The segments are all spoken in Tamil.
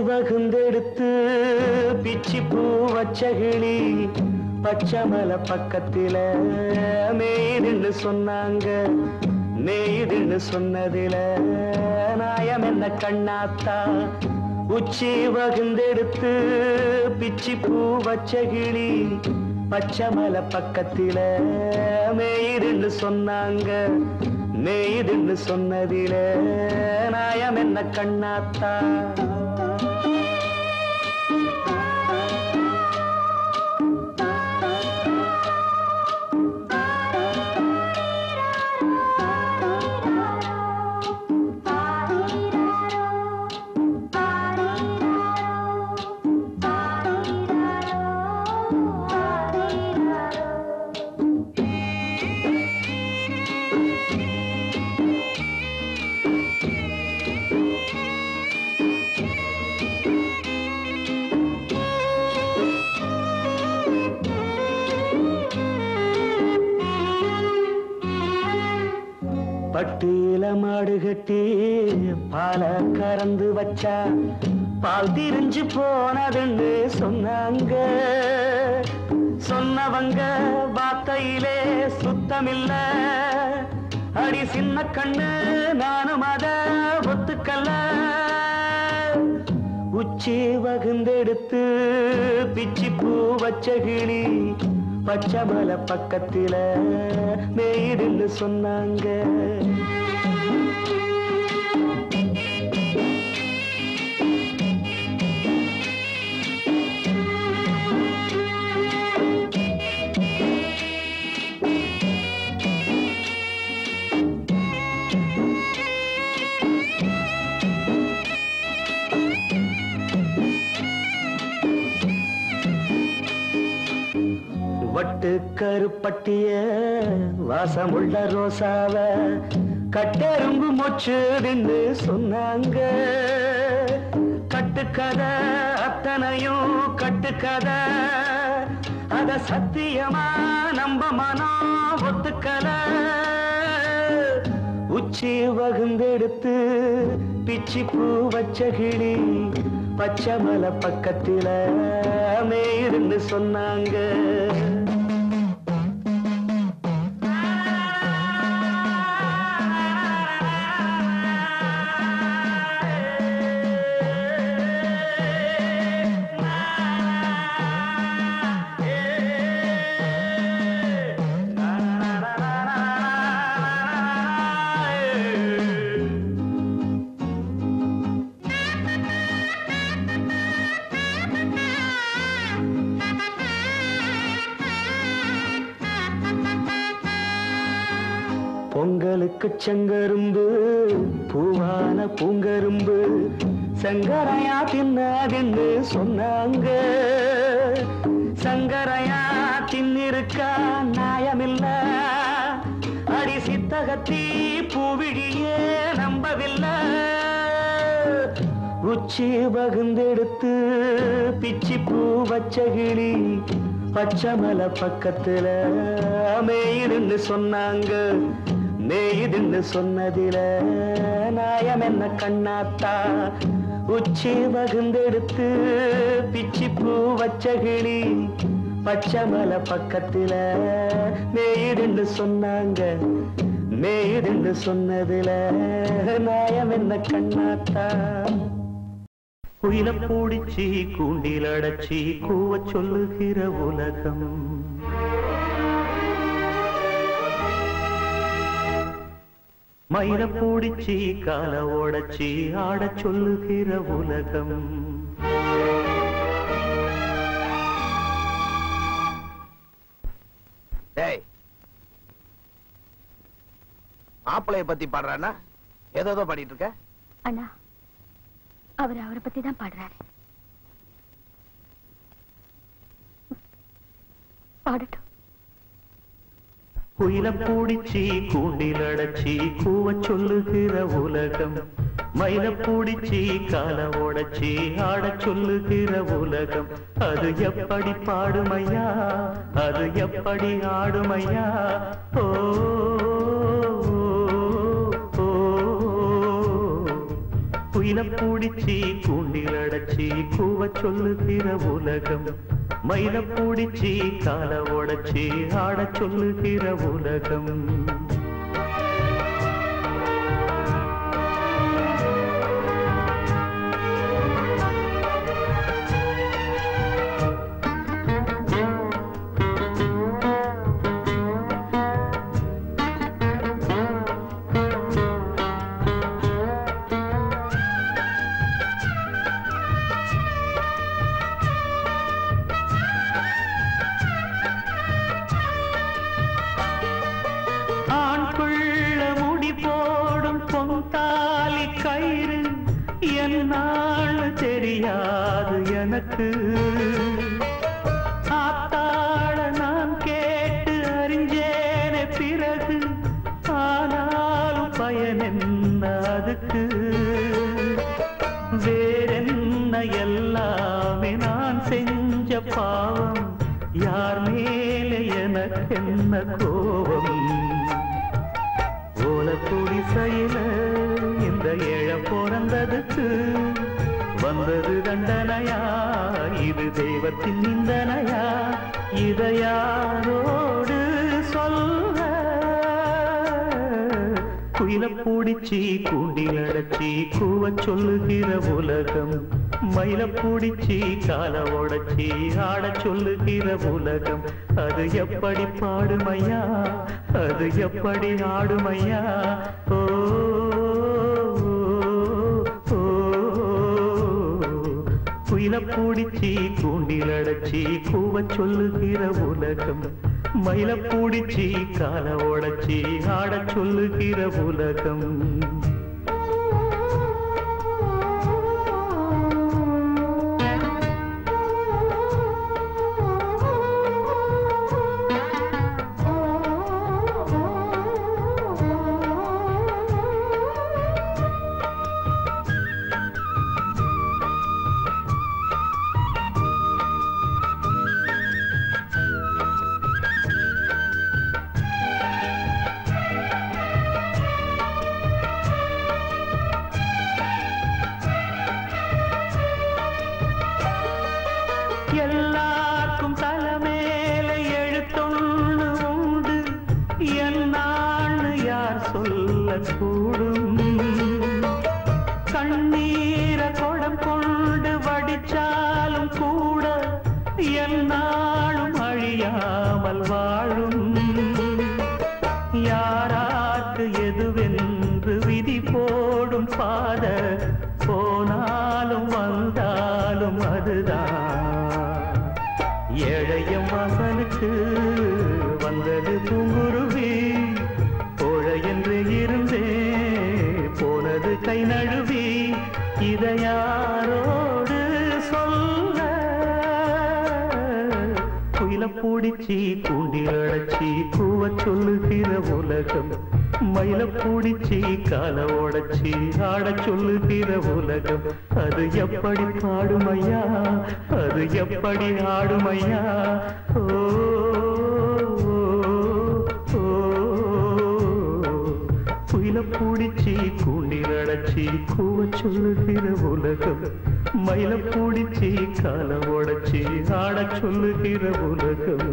வகுந்தெடுத்து பிச்சி பூ வச்சகிளி பச்சமல பக்கத்தில மேய்துன்னு சொன்னாங்க. மேய்துன்னு சொன்னதில நாயம் என்ன கண்ணாத்தா? உச்சி வகுந்தெடுத்து பிச்சி பூ வச்சகிளி பச்சமல பக்கத்தில மேய்துன்னு சொன்னாங்க. மேய்துன்னு சொன்னதில நாயம் என்ன கண்ணாத்தா? பட்டியில மாடு கட்டி பால கறந்து வச்சா பால் திரிஞ்சு போனதுன்னு சொன்னாங்க. சொன்னவங்க வார்த்தையிலே சுத்தமில்ல. அடி சின்ன கண்ணு நானும் அத ஒத்துக்கல்ல. உச்சி வகுந்தெடுத்து பிச்சி பூ வச்ச கிளி பச்சமல பக்கத்தில மேய்துன்னு சொன்னாங்க. வட்டு கருப்பட்டிய வாசமுள்ள ரோசாவ கட்டெரும்பு மொச்சுதுன்னு சொன்னாங்க. கட்டுக்கதை அத்தனையும் கட்டுக்கதை. அத சத்தியமா நம்ப மனம் ஒத்துக்கல. உச்சி வகுந்தெடுத்து பிச்சி பூ வச்ச கிளி பச்சமல பக்கத்தில மேய்துன்னு சொன்னாங்க. பொங்கலுக்கு செங்கரும்பு பூவான பூங்கரும்பு சங்கரையா தின்னதுன்னு சொன்னாங்க. சங்கரையா தின்னிருக்கா நியாயமில்ல. அடி சித்தகத்தி பூவிழியே நம்பவில்லை. உச்சி வகுந்தெடுத்து பிச்சி பூ வச்ச கிளி பச்சமல பக்கத்துல மேய்துன்னு சொன்னாங்க. மேய்துன்னு சொன்னதில நாயம் என்ன கண்ணாத்தா? உச்சி வகுந்தெடுத்து பிச்சி பூ வச்ச கிளி பச்சமல பக்கத்தில மேய்துன்னு சொன்னாங்க. மேய்துன்னு சொன்னதில நாயம் என்ன கண்ணாத்தா? குயில பூடிச்சி கூண்டில் அடைச்சி கூவ சொல்லுகிற உலகம். மயில பூடிச்சி கால ஓடச்சி ஆட சொல்லுகிற உலகம். மாப்பிளைய பத்தி பாடுறானா? ஏதோ பாடிட்டு இருக்க அண்ணா. அவர் அவரை பத்தி தான் பாடுறாரு. பாடட்டும். குயில பூடிச்சி கூண்டில் அடைச்சி கூவ சொல்லுகிற உலகம், மயில பூடிச்சி கால உடைச்சி ஆட சொல்லுகிற உலகம். அது எப்படி பாடுமையா, அது எப்படி ஆடுமையா? ஓ குயில பூடிச்சி கூண்டில் அடைச்சி கூவ சொல்லுகிற உலகம், மயில பூடிச்சி கால உடைச்சி ஆட சொல்லுகிற உலகம். என்னான்னு தெரியாது எனக்கு, ஆத்தாள நான் கேட்டு அறிஞ்சேனே பிறகு, ஆனாலும் பயன் என்ன அதுக்கு? வேறென்ன எல்லாமே நான் செஞ்ச பாவம், யார் மேலே எனக்கு என்ன கோபம்? ஓல குடிசையில இந்த ஏழ பிறந்ததுக்கு வந்தது தண்டனையா, இது தெய்வத்தின் நிந்தனையா? இதை யாரோடு சொல்ல? குயில பூடிச்சி கூண்டில் அடைச்சி கூவ சொல்லுகிற உலகம், மயில பூடிச்சி கால உடைச்சி ஆட சொல்லுகிற உலகம். அது எப்படி பாடுமையா, அது எப்படி ஆடுமையா? ஓ குயில பூடிச்சி கூண்டில் அடைச்சி கூவ சொல்லுகிற உலகம், மயில பூடிச்சி கால உடைச்சி ஆட சொல்லுகிற உலகம். எல்லாருக்கும் தலைமேல எழுத்தொன்னு உண்டு, என்னான்னு யார் சொல்ல கூடும்? கண்ணீர குடம் கொண்டு வடிச்சாலும் கூட என்னாலும் அழியாமல் வாழும். யாராக்கு எதுவென்று விதி போடும் பாத, போனாலும் வந்தாலும் அதுதான். ஏழையம் வாசலுக்கு வந்தது பூங்குருவி, கோழை என்று இருந்தே போனது கை நழுவி. இதை யாரோடு சொல்ல? குயில பூடிச்சி கூண்டில் அடைச்சி கூவ சொல்லுகிற உலகம், மயில பூடிச்சி கால உடைச்சி ஆட சொல்லுகிற உலகம். அது எப்படி பாடுமையா, அது எப்படி ஆடுமையா? ஓ குயில பூடிச்சி கூண்டில் அடைச்சி கூவ சொல்லுகிற உலகம், மயில பூடிச்சி கால உடைச்சி ஆட சொல்லுகிற உலகம்.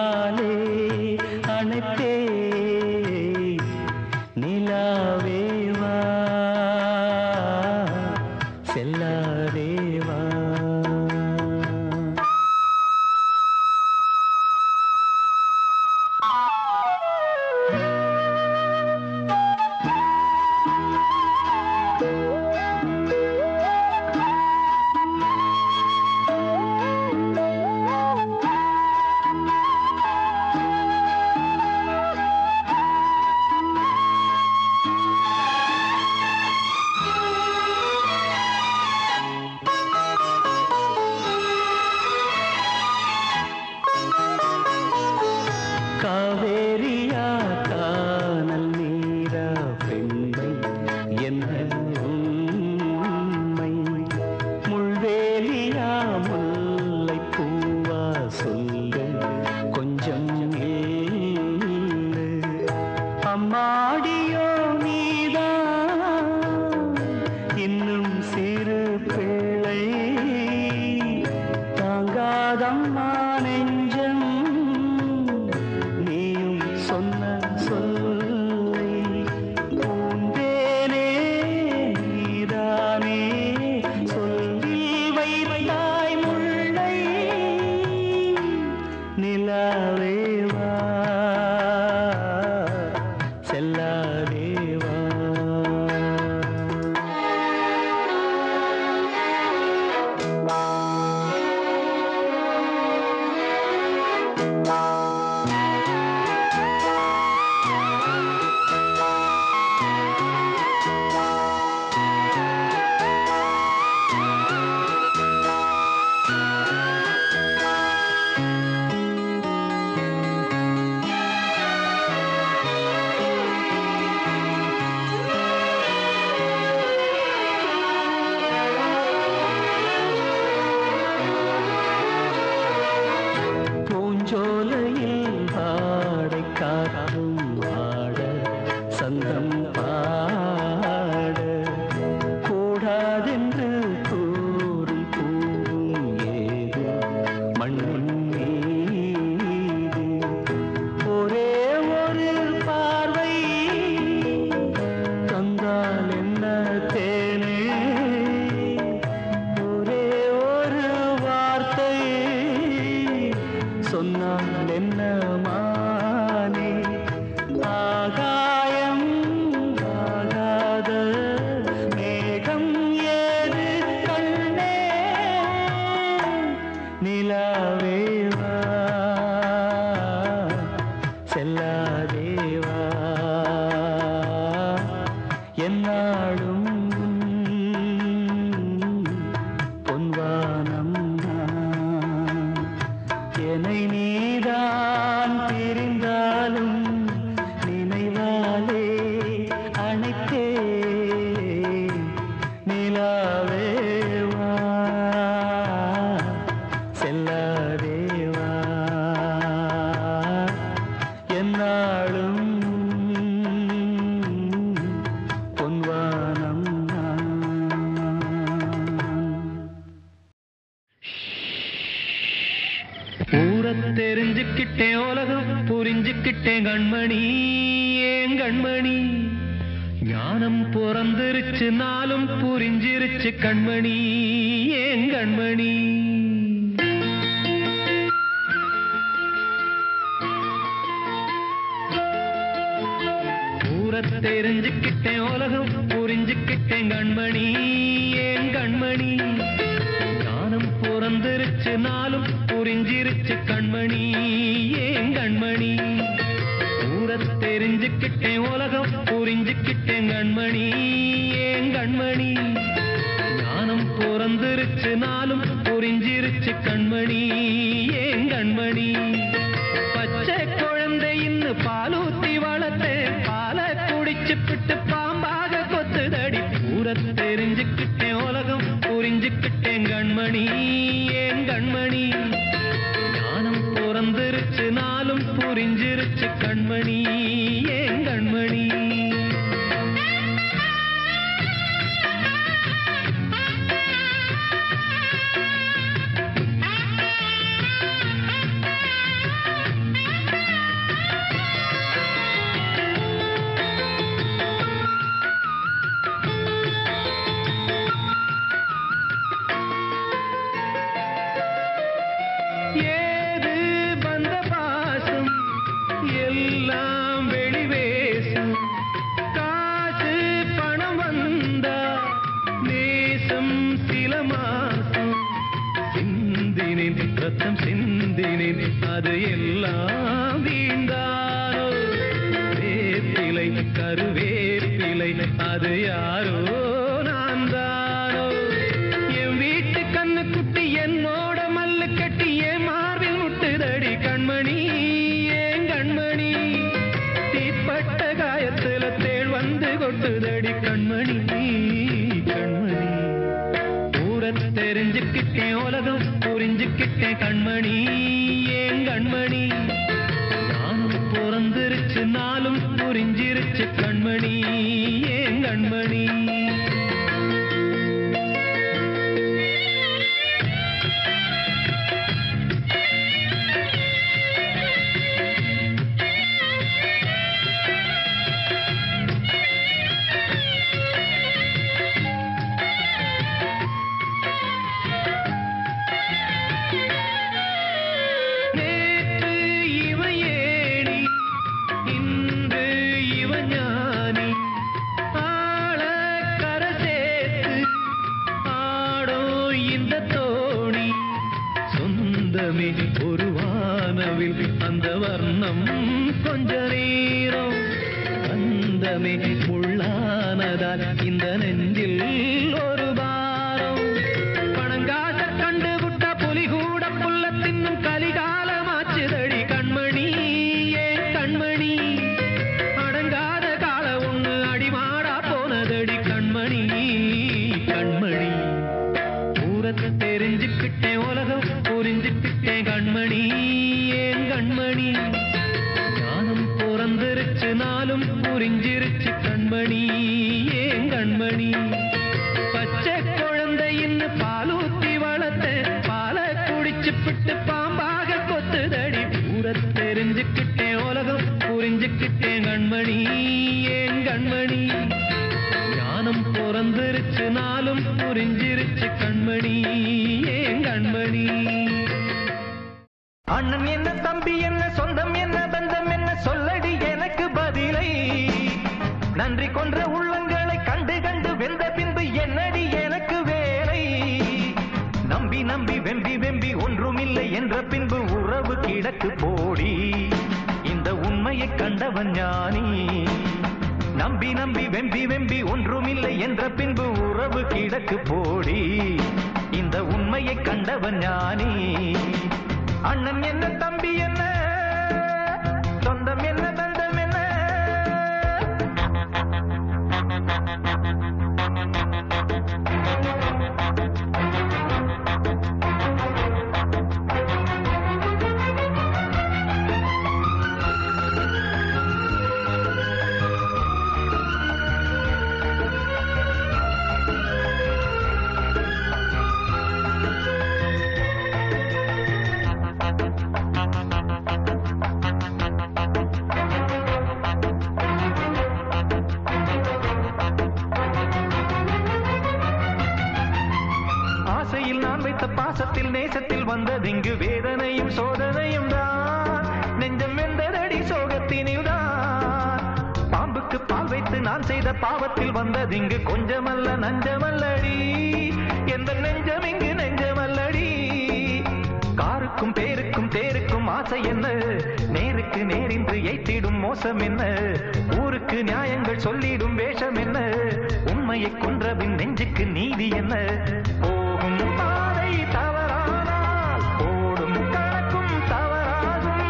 நினைவாலே அணைத்தே நிலாவேவா செல்லாதேவா. காவேரியா கானல் நீரா பெண்மை என்ன உண்மை, முள்வேலியா முல்லை பூவா சொல்லு கொஞ்சம் ஏழு. அம்மாடியோ நீதான் இன்னும் சிறு பிள்ளை, தாங்காதம்மா நெஞ்சம் நீயும் சொன்ன சொல்லை. பூந்தேனே நீதானே சொல்லில் வைத்தாய் முல்லை, நிலாவேவா செல்லாதேவா. பூஞ்சோலையில் பாடை காற்றும் ஆட சந்தம் பாட கூடாதென்று கூறும் பூவும் ஏது மண்ணின் மீது. ஒரே ஒரு பார்வை தந்தால் என்ன தேனே, ஒரே ஒரு வார்த்தை சொன்னால் என்ன மானே. ஆகாயம் ஆகாத மேகம் ஏது கண்ணே, நிலாவேவா செல்லாதேவா. என்னாடும் பொன்வானம் என்னை நீதான் பிரிந்தாலும் நினைவாலே அணைத்தே நிலாவேவா செல்லாதேவா. என்னாலும் பொன்வானம் ஊரத் தெரிஞ்சுக்கிட்டேன் உலகம் புரிஞ்சுக்கிட்டேன் கண்மணி ஏன் கண்மணி, ஞானம் பிறந்திருச்சு நாளும் புரிஞ்சிருச்சு கண்மணி ஏன் கண்மணி. ஊரத் தெரிஞ்சுக்கிட்டேன் உலகம் புரிஞ்சுக்கிட்டேன் கண்மணி ஏன் கண்மணி, ஞானம் பிறந்திருச்சு நாளும் புரிஞ்சிருச்சு கண்மணி ஏன் கண்மணி. ஊரத் தெரிஞ்சுக்கிட்டேன் உலகம் புரிஞ்சுக்கிட்டேன் கண்மணி ஏன் கண்மணி, ஞானம் பிறந்திருச்சு நாளும் புரிஞ்சிருச்சு கண்மணி ஏன் கண்மணி. பச்சை குழந்தையின்னு பாலூத்தி வளர்த்து பாலை குடிச்சு பிட்டு பாம்பாக கொத்துதடி. ஊரத் தெரிஞ்சுக்கிட்டேன் உலகம் புரிஞ்சுக்கிட்டேன் கண்மணி ஏன் கண்மணி, ஞானம் பிறந்திருச்சு நாளும் புரிஞ்சிருச்சு கண்மணி ஏன் கண்மணி. எல்லாம் வீண்டாரோ வேப்பிலை கருவேப்பிலை அது யாரோ நான் தானோ என் வீட்டு கண்ணு குட்டி என்னோட மல்லு கட்டி என் மார்பில் முட்டுதடி கண்மணி ஏன் கண்மணி தீப்பட்ட காயத்துல தேள் வந்து கொட்டுதடி கண்மணி கண்மணி ஊரை தெரிஞ்சுக்கிட்டேன் உலகம் புரிஞ்சுக்கிட்டேன் கண்மணி ஏன் கண்மணி நானும் பிறந்திருச்சு நாளும் புரிஞ்சிருச்சு கண்மணி ஏன் கண்மணி ஒரு வானவில் அந்த வர்ணம் கொஞ்ச நேரம் அந்தமே முள்ளானதால் இந்த நெஞ்சில் ஒரு பாரம் பணங்காச கண்டு விட்ட புலி கூட புல்ல தின்னும் கலிகாலமாச்சுதடி கண்மணி ஏன் கண்மணி அடங்காத கால ஒண்ணு அடிமாடா போனதடி கண்மணி கண்மணி ஊரத்தை தெரிஞ்சுக்கிட்டேன் உலகம் புரிஞ்சுக்கிட்டேன் கண்மணி ஏன் கண்மணி ஞானம் பிறந்திருச்சு நாளும் புரிஞ்சிருச்சு கண்மணி ஏன் கண்மணி பச்சை குழந்தையின்னு பாலூத்தி வளர்த்த பாலை குடிச்சு பிட்டு பாம்பாக கொத்துதடி ஊரை தெரிஞ்சுக்கிட்டேன் உலகம் புரிஞ்சுக்கிட்டேன் கண்மணி ஏன் கண்மணி ஞானம் பிறந்திருச்சு நாளும் புரிஞ்சிருச்சு கண்மணி ஏன் கண்மணி அண்ணன் என்ன தம்பி என்ன சொந்தம் என்ன பந்தம் என்ன சொல்லடி எனக்கு பதிலை நன்றி கொன்ற உள்ளங்களை கண்டு கண்டு வெந்த பின்பு என்னடி எனக்கு வேலை நம்பி நம்பி வெம்பி வெம்பி ஒன்றுமில்லை என்ற பின்பு உறவு கிடக்கு போடி இந்த உண்மையை கண்டவன் ஞானி நம்பி நம்பி வெம்பி வெம்பி ஒன்றுமில்லை என்ற பின்பு உறவு கிடக்கு போடி இந்த உண்மையை கண்டவன் ஞானி அண்ணன் என்ன தம்பி என்ன சொந்தம் என்ன பந்தம் என்ன பாசத்தில் நேசத்தில் வந்ததிங்கு வேதனையும் சோதனையும் தான் நெஞ்சம் வெந்ததடி சோகத்தினில் தான் பாம்புக்கு பால் வைத்து நான் செய்த பாவத்தில் வந்ததிங்கு கொஞ்சமல்ல நஞ்சமல்லடி எந்த நெஞ்சம் இங்கு நெஞ்சமல்லடி காருக்கும் பேருக்கும் தேருக்கும் ஆசை என்ன நேருக்கு நேரின்று எய்த்திடும் மோசம் என்ன ஊருக்கு நியாயங்கள் சொல்லிடும் வேஷம் என்ன உண்மையை கொன்றபின் நெஞ்சுக்கு நீதி என்ன போகும் பாதை தவறானால் ஓடும் கணக்கும் தவறாகும்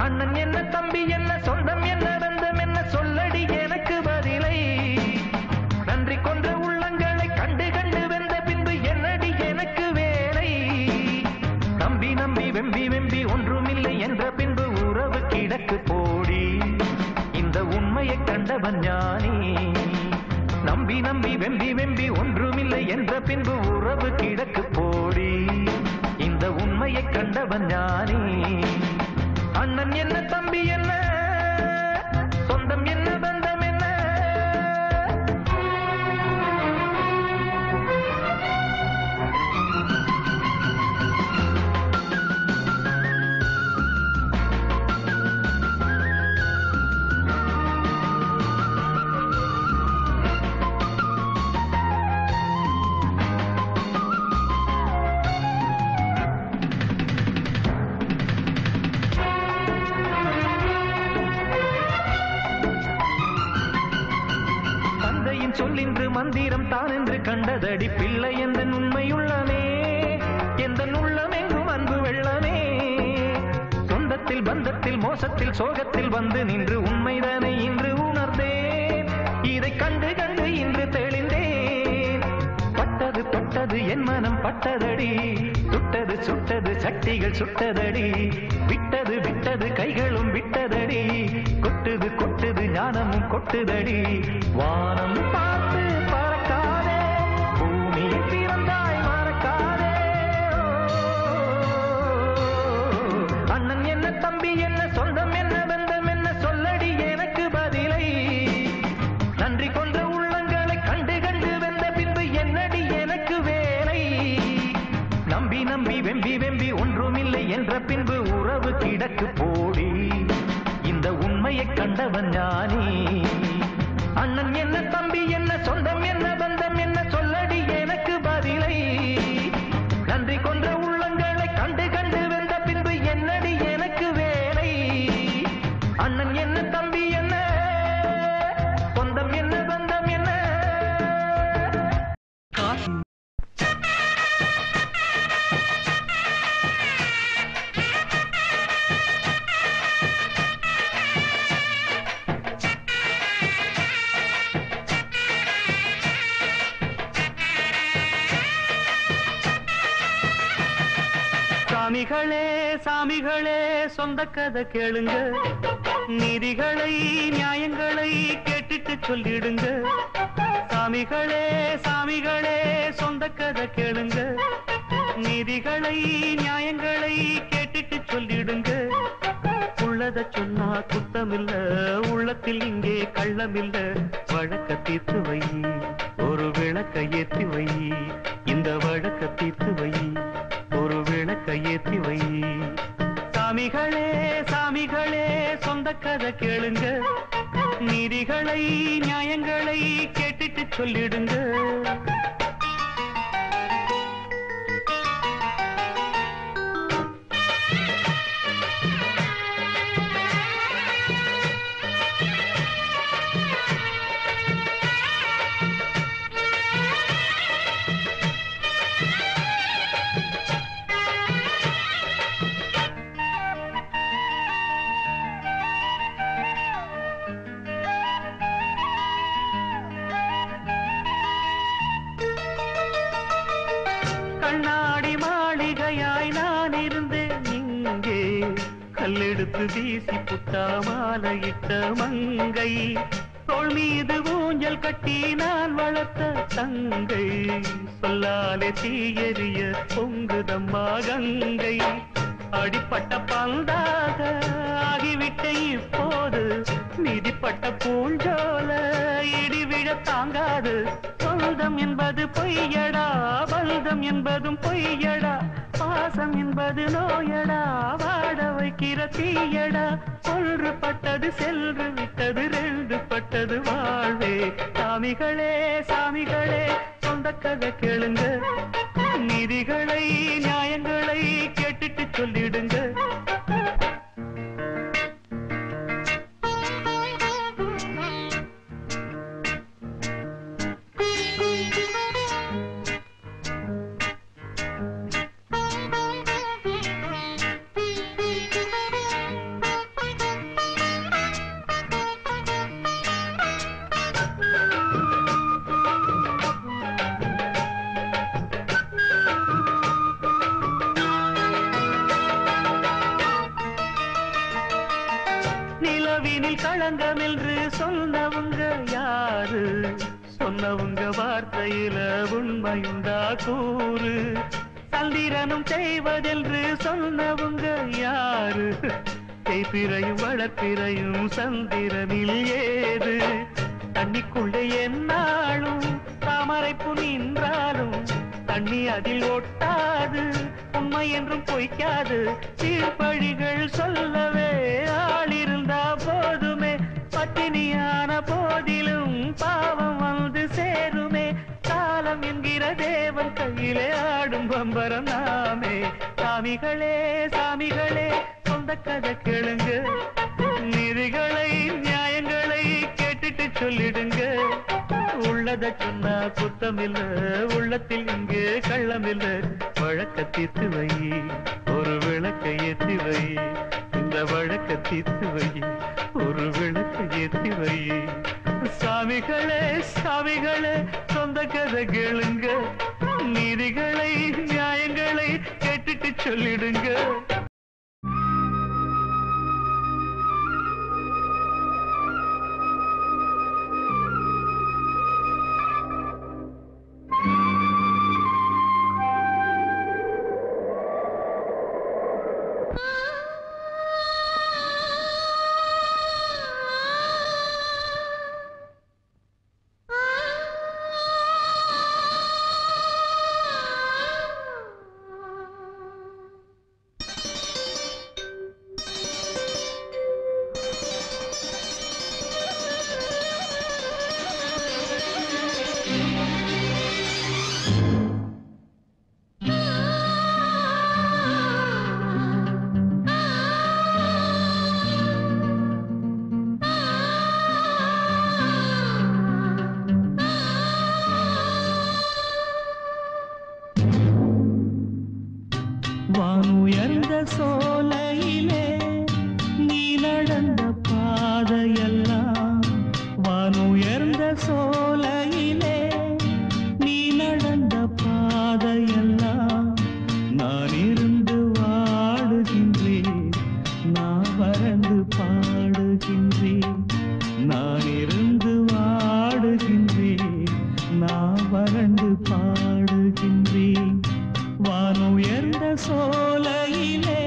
அண்ணன் என்ன தம்பி என்ன சொந்தம் என்ன பந்தம் என்ன சொல்லடி எனக்கு பதிலை நன்றி கொன்ற உள்ளங்களை கண்டு கண்டு வெந்த பின்பு என்னடி எனக்கு வேலை நம்பி நம்பி வெம்பி வெம்பி ஒன்றுமில்லை என்ற பின்பு உறவு கிடக்கு போடி இந்த உண்மையை கண்டவன் ஞானி நம்பி நம்பி வெம்பி வெம்பி ஒன்றுமில்லை என்ற பின்பு உறவு கிடக்கு போடி இந்த உண்மையை கண்டவன் ஞானி அண்ணன் என்ன தம்பி என்ன சொந்தம் என்ன பந்தம் என்ன மந்திரம் தான் என்று கண்டதடி பிள்ளை எந்த உண்மையுள்ளமே எந்த உள்ளமெங்கும் அன்பு வெள்ளமே சொந்தத்தில் பந்தத்தில் மோசத்தில் சோகத்தில் வந்து நின்று உண்மைதானே இன்று உணர்ந்தேன் இதை கண்டு கண்டு இன்று தெளிந்தேன் பட்டது பட்டது என் மனம் பட்டதடி சுட்டது சுட்டது சட்டிகள் சுட்டதடி விட்டது விட்டது கைகளும் விட்டதடி கொட்டுது கொட்டுது ஞானமும் கொட்டுதடி வானம் பார்த்து பறக்காதே பூமியில் பிறந்தாய் மறக்காதே அண்ணன் என்ன தம்பி என்ன சொந்தம் என்ன பந்தம் என்ன சொல்லடி எனக்கு பதிலை நன்றி கொண்ட உள்ளங்களை கண்டு கண்டு வெந்த பின்பு என்னடி எனக்கு வேலை நம்பி நம்பி வெம்பி வெம்பி ஒன்றுமில்லை என்ற பின்பு உறவு கிடக்கு போடி இந்த உண்மையை கண்டவன் ஞானி அண்ணன் என்ன தம்பி என்ன சொந்தம் என்ன பந்தம் என்ன சொல்லடி எனக்கு பதிலை நன்றி கொண்ட உள்ளங்களை கண்டு கண்டு வெந்த பின்பு என்னடி எனக்கு வேலை அண்ணன் என்ன தம்பி என்ன சொந்தம் என்ன பந்தம் என்ன சாமிகளே சாமிகளே சொந்த கதை கேளுங்க நீதிகளை நியாயங்களை கேட்டுட்டு சொல்லிடுங்க சாமிகளே சாமிகளே சொந்த கதை கேளுங்க நீதிகளை நியாயங்களை கேட்டுட்டு சொல்லிடுங்க உள்ளத சொன்னா குத்தமில்ல உள்ளத்தில் இங்கே கள்ளமில்ல வழக்க தீர்த்து வை ஒரு விளக்க ஏற்றி வை இந்த வழக்க தீர்த்து வை ஒரு விளக்க ஏற்றி வை சாமிகளே சாமிகளே சொந்த கதை கேளுங்க நீதிகளை நியாயங்களை கேட்டுட்டு சொல்லிடுங்க கண்ணாடி மாளிகையாய் நான் இருந்தேன் இங்கே கல்லெடுத்து வீசி புட்டா மாலையிட்ட மங்கை தோள் மீது ஊஞ்சல் கட்டி நான் வளர்த்த தங்கை சொல்லாலே தீயெறிய பொங்குதம்மா கங்கை அடிப்பட்ட பந்தாக ஆகிவிட்ட இப்போது மிதிப்பட்ட பூஞ்சோல இடிவிழ தாங்காது சொந்தம் என்பது பொய்யடா பந்தம் என்பதும் பொய்யடா பாசம் என்பது நோயடா வாட வைக்கிற தீயடா ஒன்று பட்டது சென்று விட்டது ரெண்டு பட்டது வாழ்வே சாமிகளே சாமிகளே சொந்த கதை கேளுங்க நீதிகளை நியாயங்களை கேட்டுட்டு சொல்லிடுங்க நிலவினில் களங்கம் என்று சொன்னவங்க யாரு சொன்னவங்க வார்த்தையில உண்மையுண்டா கூறு சந்திரனும் செய்வதென்று சொன்னவங்க யாரு தேய்பிறையும் வளர்ப்பிறையும் சந்திரனில் ஏது தண்ணிக்குள்ளே என்னாலும் தாமரைப்பு நின்றாலும் தண்ணி அதில் ஒட்டாது உண்மை என்றும் பொய்க்காது சீர்பழிகள் சொல்லவே ஆளிருந்தா போதுமே பட்டினியான போதிலும் பாவம் வந்து சேருமே காலம் என்கிற தேவன் கையிலே ஆடும் பம்பரம் நாமே சாமிகளே சாமிகளே சொந்த கதை கேளுங்க நீதிகளை நியாயங்களை கேட்டுட்டு சொல்லிடுங்க உள்ளத கதை சொன்னா குத்தமில்ல, உள்ளத்தில் இங்கே கள்ளமில்ல. வழக்க தீர்த்து வை, ஒரு விளக்கை ஏற்றி வை. இந்த வழக்க தீர்த்து வை, ஒரு விளக்கை ஏற்றி வை. சாமிகளே சாமிகளே சொந்த கதை கேளுங்க, நீதிகளை நியாயங்களை கேட்டுட்டு சொல்லிடுங்க. வானுயர்ந்த சோலையிலே நீ நடந்த பாதையெல்லாம், வானுயர்ந்த சோலையிலே நீ நடந்த பாதையெல்லாம் நான் இருந்து வாடுகின்றேன், நான் வறண்டு பாடுகின்றேன். நான் இருந்து வாடுகின்றேன், நான் வறண்டு பாடுகின்றேன். வானுயர்ந்த சோலையிலே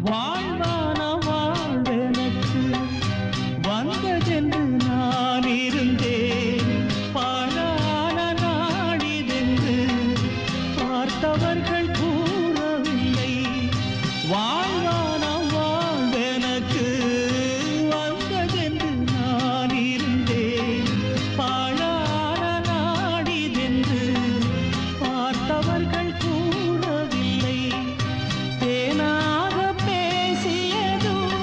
வாழ்வான வாழ்வெனக்கு வந்ததென்று நான் இருந்தேன், பாழான நாடிதென்று பார்த்தவர்கள் கூறவில்லை. வாழ்வான வாழ்வெனக்கு வந்ததென்று நான் இருந்தேன், பாழான நாடிதென்று பார்த்தவர்கள் கூறவில்லை. தேனாக பேசியதும்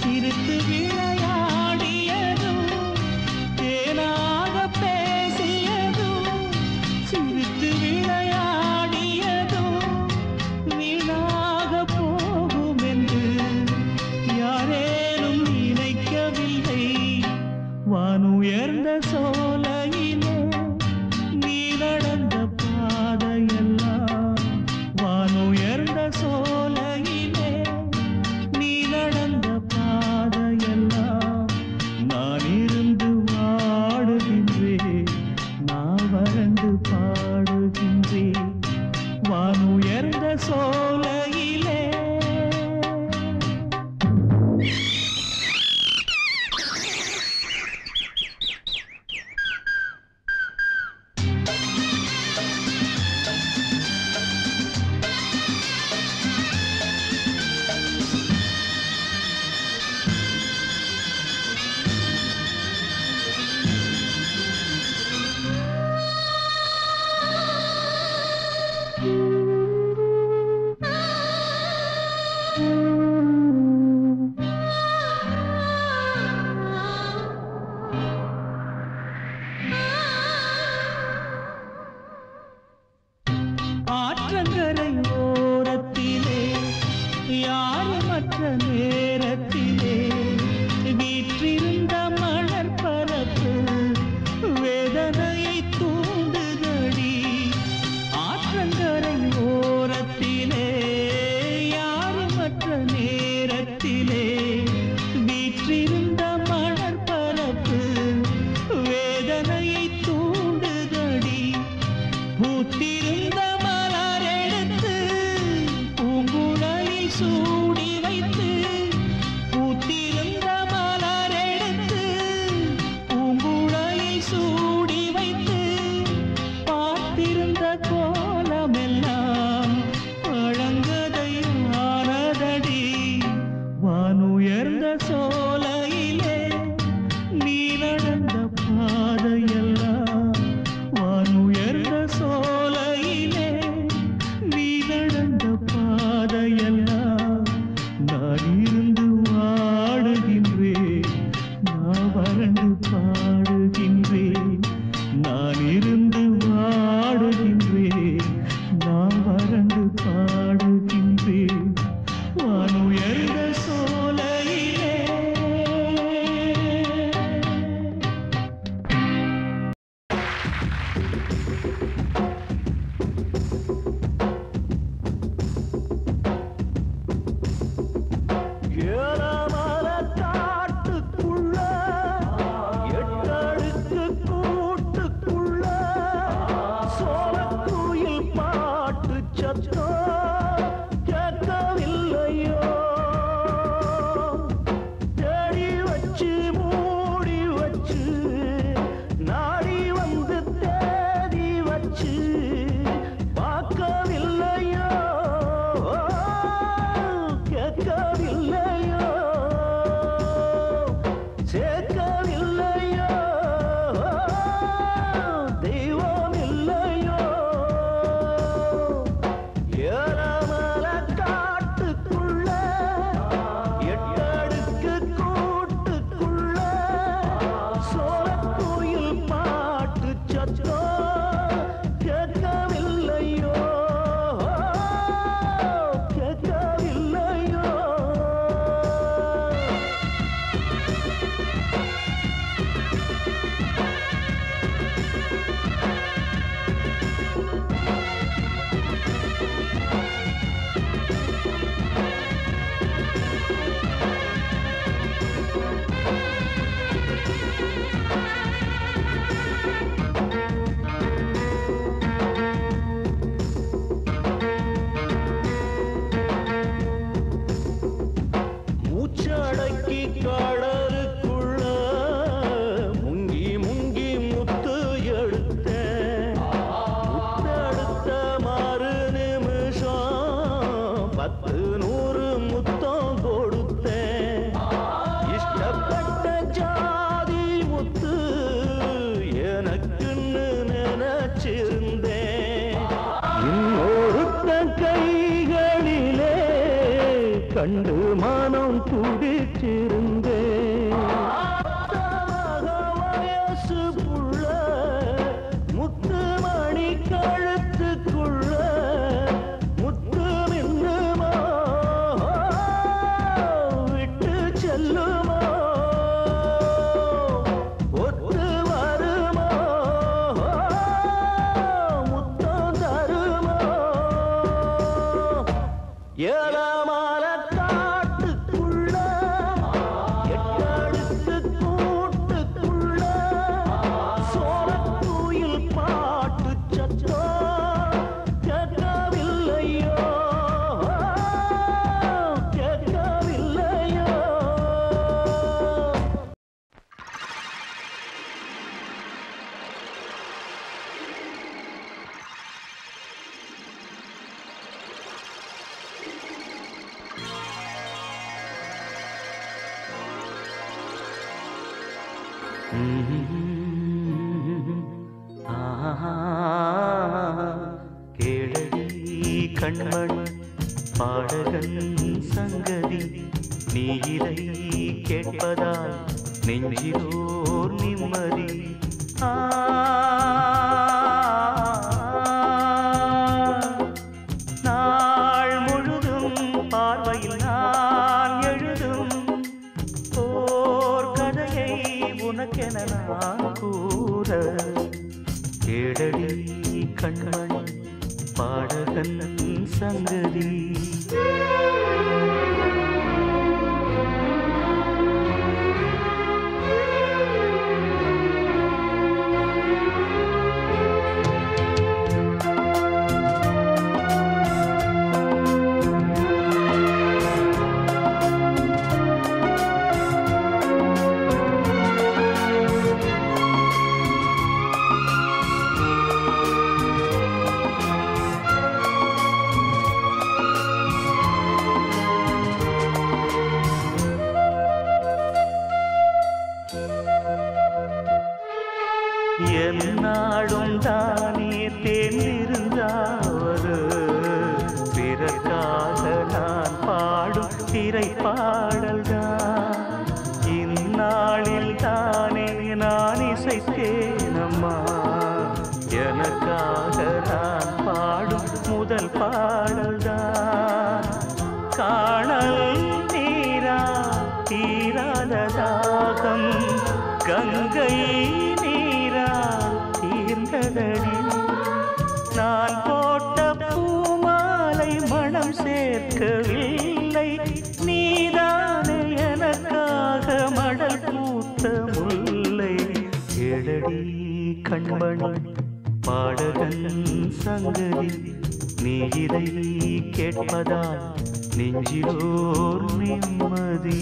சிரித்து விளையாடியதும், தேனாக பேசியதும் சிரித்து விளையாடியதும் வீணாக போகும் என்று யாரேனும் நினைக்கவில்லை. வானுயர்ந்த சோலையிலே நீ நடந்த பாதையெல்லாம், வானுயர்ந்த சோலையிலே நீ நடந்த பாதையெல்லாம் நான் இருந்து வாடுகின்றேன், நான் வறண்டு பாடுகின்றேன். வானுயர்ந்த சோலையிலே ஆற்றங்கரை ஓரத்திலே யாருமற்ற நேரத்திலே வீற்றிருந்த மலர் பரப்பு வேதனையை தூண்டுதடி. ஆற்றங்கரை ஓரத்திலே யாருமற்ற நேரத்திலே வீற்றிருந்த மலர் பரப்பு வேதனையை தூண்டுதடி. பூத்திருந்த மலரெடுத்து பூங்குழலில் சூடி வைத்து கோலமெல்லாம் பழங்கதையானதடி. வானுயர்ந்த சோலையிலே நீ நடந்த பாதையெல்லாம், வானுயர்ந்த சோலையிலே நீ நடந்த பாதையெல்லாம் நான் இருந்து வாடுகின்றேன், நான் வறண்டு பாடுகின்றேன். நான் இருந்து வாடுகின்றேன், நான் வறண்டு பாடுகின்றேன். வானுயர்ந்த சோலையிலே ஏலமல காட்டுக்குள்ள எட்டடுக்கு கூட்டுக்குள்ள சோளக்குயில் பாட்டு சத்தம் கேட்கவில்லையோ? தேடி வச்சு மூடி வச்சு நாடி வந்து தேடி வச்சு பார்க்கவில்லையோ? கேட்கவில்லையோ? சேர்க்கவில்லையோ? தெய்வம் இல்லையோ? ஏலமல காட்டுக்குள்ள எட்டடுக்கு கூட்டுக்குள்ள சோளக்குயில் பாட்டு சத்தம் கேட்கவில்லையோ? கேட்கவில்லையோ? மூச்சடக்கி கடலுக்குள்ள முங்கி முங்கி முத்து எடுத்தேன். முத்தெடுத்த மறு நிமிஷம் 10 100 முத்தம் கொடுத்தேன். இஷ்டப்பட்ட ஜாதி முத்து எனக்குன்னு நினைச்சிருந்தேன். இன்னொருத்த கைகளிலே கண்டு மனம் துடிச்சிருந்தேன். வயசு புள்ள முத்து மணி கழுத்துக்குள்ள முத்து மின்னுமா விட்டு செல்லுமா? ஒத்து வருமா? முத்தம் தருமா? ஏலமல காட்டுக்குள்ள எட்டடுக்கு கூட்டுக்குள்ள சோளக்குயில் பாட்டு சத்தம் கேட்கவில்லையோ? கேட்கவில்லையோ? கேளடி கண்மணி பாடகன் சங்கதி, நீ இதை கேட்பதால் நெஞ்சிலோர் நிம்மதி. நாள் முழுதும் பார்வையில் நான் எழுதும் ஓர் கதையை உனக்கென நான் கூற. கேளடி கண்மணி பாடகன் சங்கதி. எனக்காக நான் பாடும் முதல் பாடல்தான். காணல் நீரா தீராத தாகம் கங்கை நீரா தீர்ந்ததடி. நான் போட்ட பூமாலை மனம் சேர்க்கவில்லை, நீதானே எனக்காக மடல் பூத்த முல்லை. கேளடி கண்மணி பாடகன் சங்கதி, நீ இதை கேட்பதால் நெஞ்சிலோர் நிம்மதி.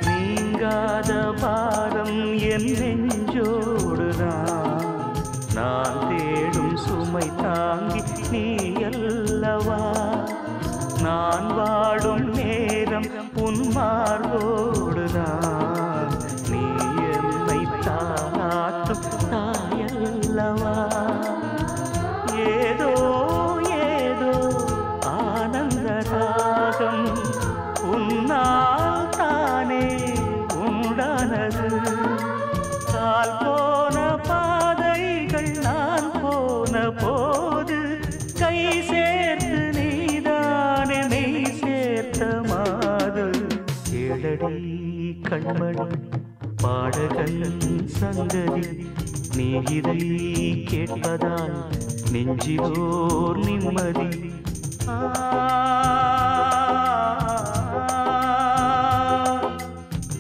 நீங்காத பாரம் என் நெஞ்சோடுதான், நான் தேடும் சுமை தாங்கி நீ அல்லவா. நான் வாடும் நேரம் உன் மார்போடுதான், நீ என்னை தாளாட்டும் தாயல்லவா. ஏதோ ஏதோ ஆனந்த ராகம் உன்னால் தானே உண்டானது. கால் போன பாதைகள் நான் போன போது கை சேர்த்து நீதானே மெய் சேர்த்த மாது. கேளடி கண்மணி பாடகன் சங்கதி, நீ இதை கேட்பதால் நெஞ்சிலோர் நிம்மதி.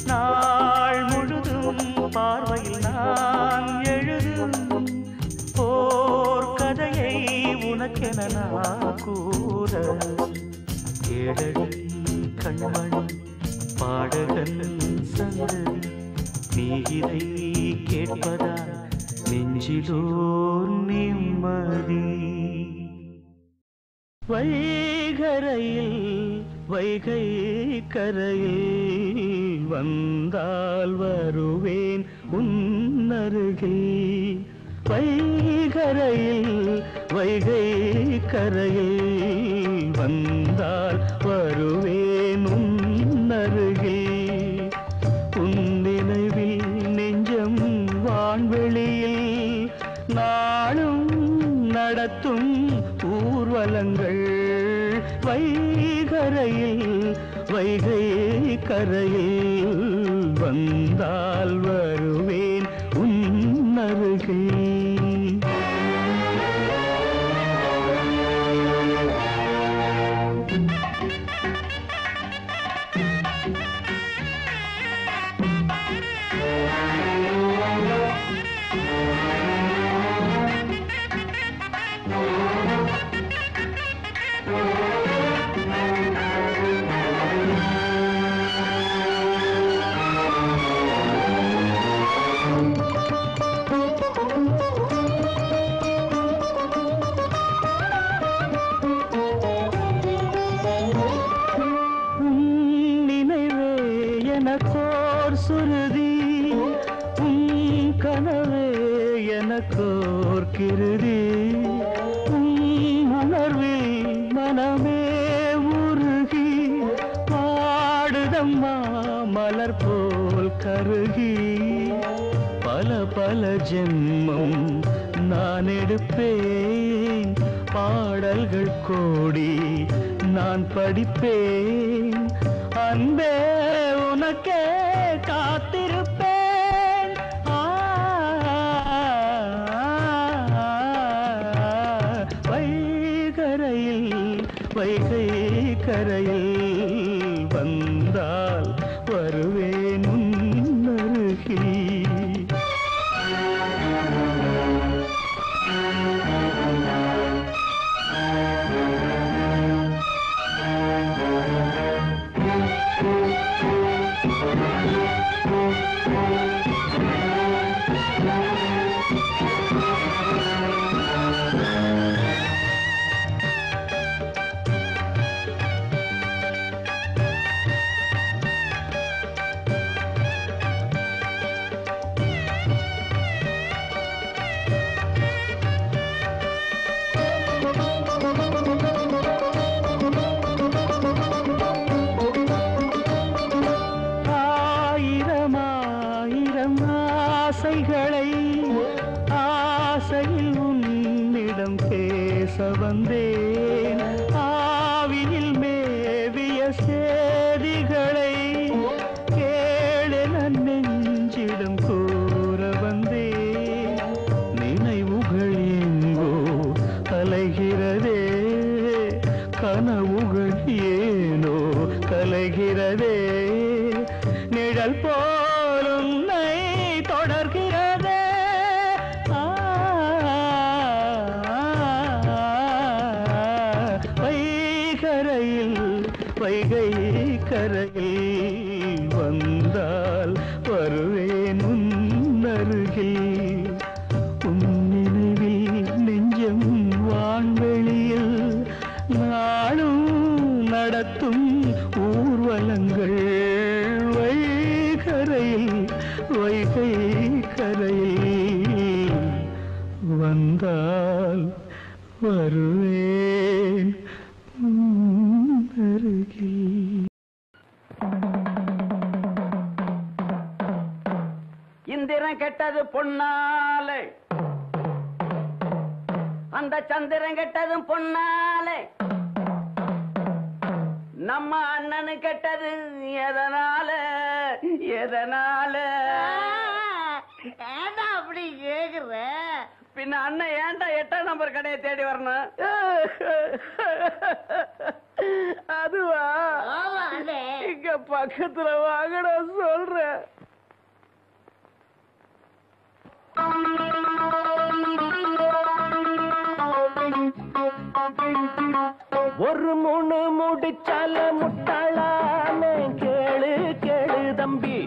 நாள் முழுதும் பார்வையில் நான் எழுதும் போர் கதையை உனக்கென நான் கூற. கேளடி கண்மணி பாடகன் சங்கதி, நீ இதை கேட்பதால் நெஞ்சிலோர் நிம்மதி. வைகரையில் வைகை கரையில் வந்தால் வருவேன் உன்னருகில். வைகரையில் வைகை கரையில் வந்தால் வருவேன் உன்னருகில். உன் நினைவில் நெஞ்சம் வான்வெளியில் நாளும் நடத்தும் ஊர்வலங்கள். வைகரையில் வைகை கரையில் வந்தால் வருவேன் உன்னருகில். எனக்கோர் சுருதி உன் கனவே எனக்கோர் கிருதி. உன் உணர்வில் மனமே உருகி பாடுதம்மா மலர் போல் கருகி. பல பல ஜென்மம் நான் எடுப்பேன், பாடல்கள் கோடி நான் படிப்பேன். அன்பே உனக்கே காத்திருப்பேன். வைகரையில் வைகை கரையில் வந்தால் வருவேன் உன்னருகில். ஆசைகளை ஆசையில் உன்னிடம் பேச வந்தேன். ஆவியில் மேவிய சேதிகளை கேளென நெஞ்சிடம் கூற வந்தேன். நினைவுகள் எங்கோ அலைகிறதே, கனவுகள் ஏனோ கலைகிறதே. நிழல் போலும் தொடர்கிறதே. வைகரையில் வைகை கரையில் வந்தால் வருவேன் உன்னருகில். உன் நினைவில் நெஞ்சம் வான்வெளியில் நாளும் நடத்தும் ஊர்வலங்கள். வைகரையில் வைகை கரையில் வந்தால் வருவேன் அருகில். இந்திரன் கெட்டது பொன்னாலே, அந்த சந்திரன் கெட்டதும் பொன்னாலே. நம்ம அண்ணனு கெட்டது எதனால எதனால? அப்படி கேக்குற பின்ன அண்ணன் ஏன்டா 8ஆம் நம்பர் கடையை தேடி வரணும்? அதுவா இங்க பக்கத்துல வாங்கடா சொல்றேன். ஒரு மூணு முடிச்சால முட்டாளான கேளு கேளு தம்பி.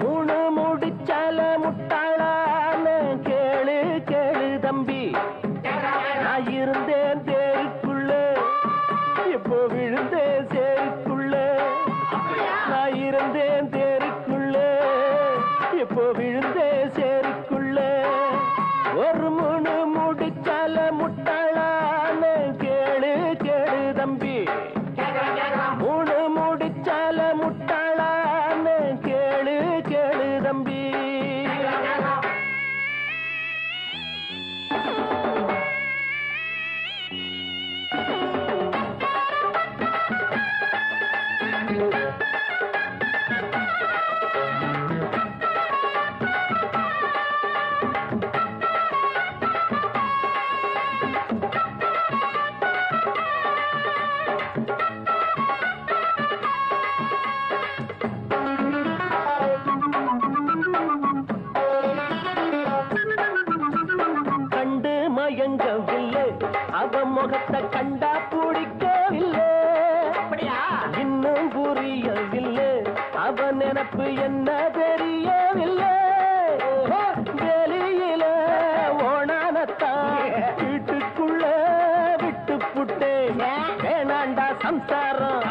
மூணு முடிச்சால முட்டாளான கேளு கேளு தம்பி. நான் இருந்தேன் தேருக்குள்ள, இப்போ விழுந்தேன் சேருக்குள்ள. நான் இருந்தேன் தேருக்குள்ள, இப்போ விழுந்தேன் சேருக்குள்ள. ஒரு மூணு முடிச்சால முட்டாளான கேளு கேளு தம்பி. மூணு முடிச்சால முட்டாளான கேளு கேளு தம்பி. மயங்கவில்லை, அவ முகத்தை கண்டா பிடிக்கவில்லை. இன்னும் புரியவில்லை, அவ நினைப்பு என்ன தெரியவில்லை. வெளியில ஓணானத்தான் வீட்டுக்குள்ள விட்டு புட்டேன். வேணாண்டா சம்சாரம்,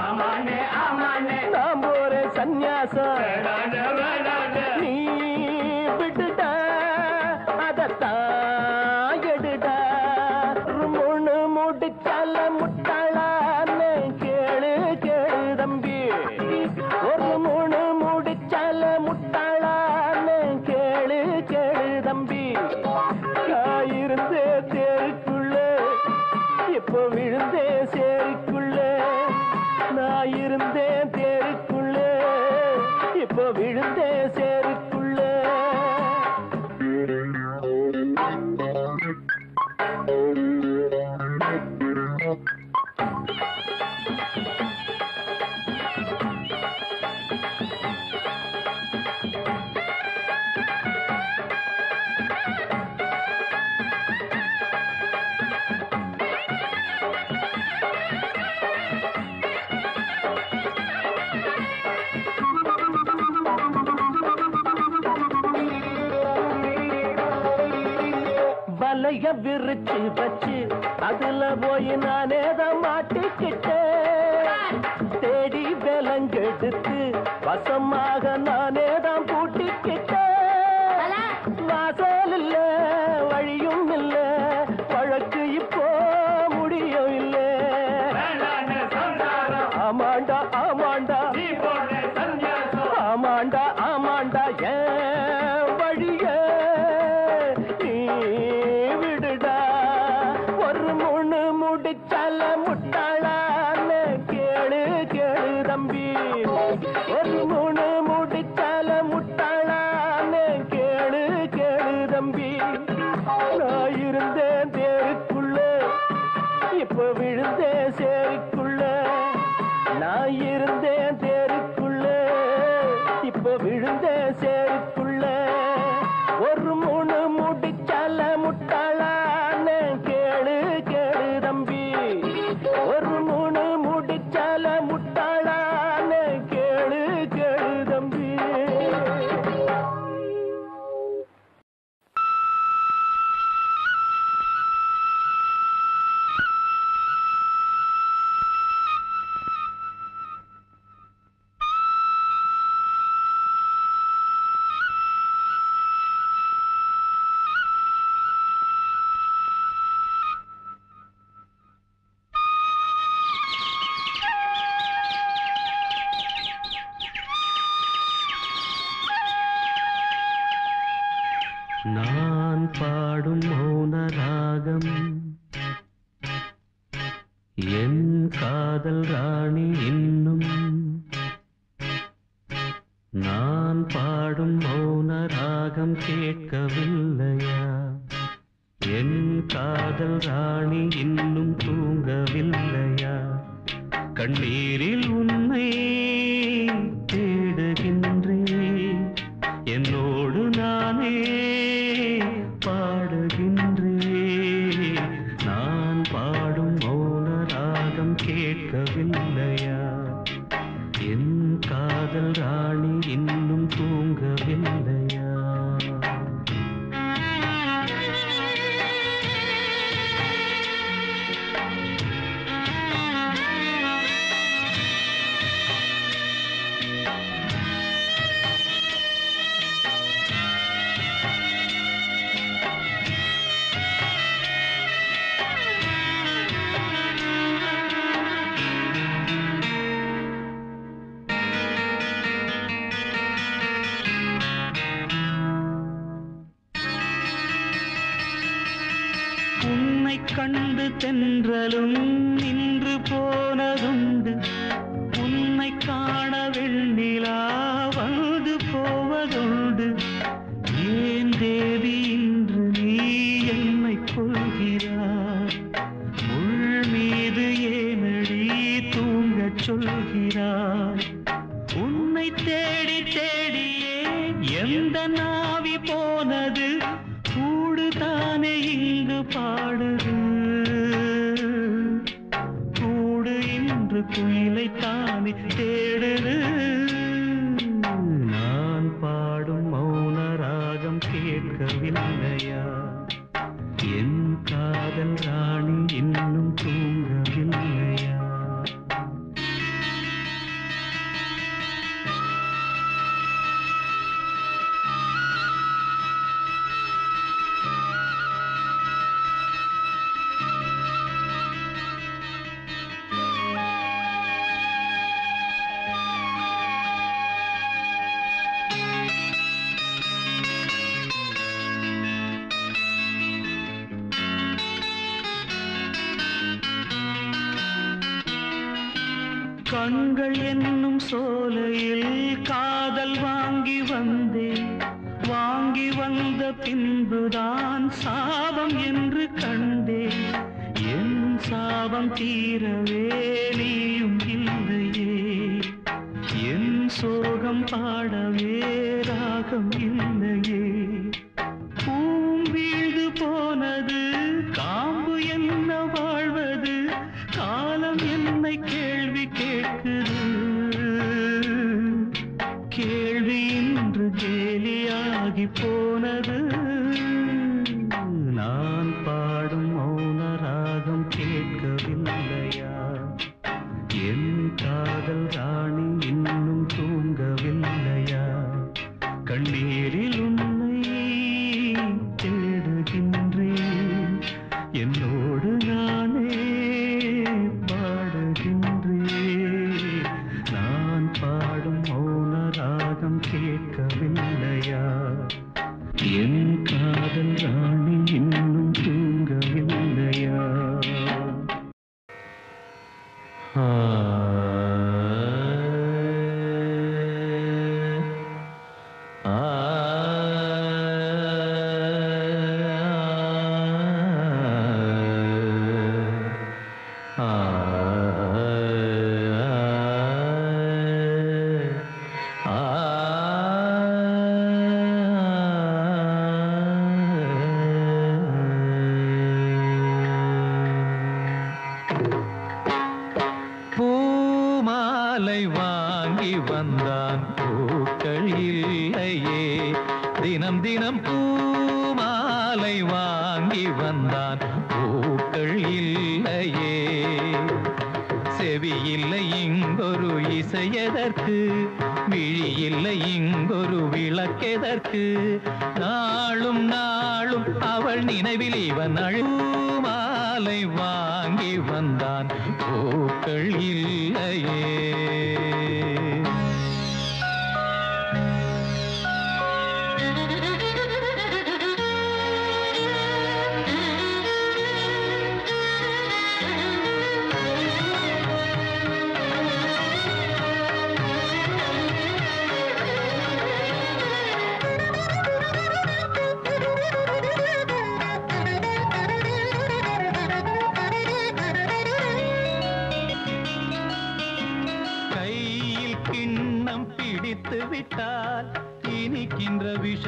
நாம் ஒரு சந்நியாசம். நீ விட்டுட்டா அதத்தான் எடுடா. மூணு முடிச்சால முட்டாளான கேளு கேளு தம்பி. ஒரு மூணு முடிச்சால முட்டாளான கேளு கேளு தம்பி. காயிருந்தே தேருக்குள்ள, இப்போ விழுந்தே சேருக்குள்ள. நான் இருந்தேன் தேருக்குள்ள, இப்போ விழுந்தே சேருக்குள்ள. வலைய விரிச்சு வச்சு அதுல போய் நானே தான் மாட்டிக்கிட்டேன். தேடி விலங்கெடுத்து வசமாக நானே தான் பூட்டிக்கிட்டேன். வாசல் இல்ல வழியும் இல்ல, வழக்கு இப்போ முடியும் இல்ல. ஆமாண்டா ஆமாண்டா ஆமாண்டா ஆமாண்டா ஏன் நான் பாடும் மௌன ராகம் என் காதல் ராணி இன்னும் நான் பாடும் மௌன ராகம் கேட்கவில்லையா என் காதல் ராணி இன்னும் தூங்கவில்லையா கண்ணீரில் உன்னை தேடுகின்றேன் என்னோடு நானே பாடுகின்றேன் நான் பாடும் மௌன ராகம் கேட்கவில்லையா என் காதல் ராணி இன்னும் தூங்கவில்லையா கண்டு தென்றலும் நின்று போனதுண்டு உன்னை காண வெண்ணிலா வந்து போவதுண்டு ஏன் தேவி இன்று நீ என்னை கொள்கிறாய் முள் மீது ஏனடி தூங்கச் சொல்கிறாய் உன்னை தேடி தேடியே எந்த நாவி போனது கூடுதானே இங்கு பாடுது கூடு இன்று குயிலைத்தானே தேடுது நான் பாடும் மௌன ராகம் கேட்கவில்லையா என் காதல் ராணி இன்னும் தூங்கவில்லையா கண்கள் என்னும் சோலையில் காதல் வாங்கி வந்தேன் வாங்கி வந்த பின்புதான் சாபம் என்று கண்டேன் என் சாபம் தீரவே நீயும் இல்லையே என் சோகம் பாடவே ராகம் இல்லையே பூம் வீழ்ந்து போனது காம்பு என்ன வாழ்வது காலம் என்னை கேள்வி கேட்குது கேள்வி இன்று கேலியாகி போனது நான் பாடும் மௌன ராகம் கேட்கவில்லையா என் காதல் ராணி இன்னும் தூங்கவில்லையா கண்ணீரில் உன்னை தேடுகின்றேன் என்னோடு நானே பாடுகின்றேன் நான் பாடும் மௌன ராகம் கேட்கவில்லையா என் காதல் ராணி இன்னும் தூங்கவில்லையா பூமாலை வாங்கி வந்தான் பூக்கள் இல்லையே தினம் தினம் பூமாலை வாங்கி வந்தான் பூக்கள் இல்லையே செவி இல்லை இங்கொரு இசையதற்கு விழி இல்லை இங்கொரு விளக்கெதற்கு நாளும் நாளும் அவள் நினைவில் இவன் அழுமாலை வாங்கி வந்தான் பூக்கள் இல்லையே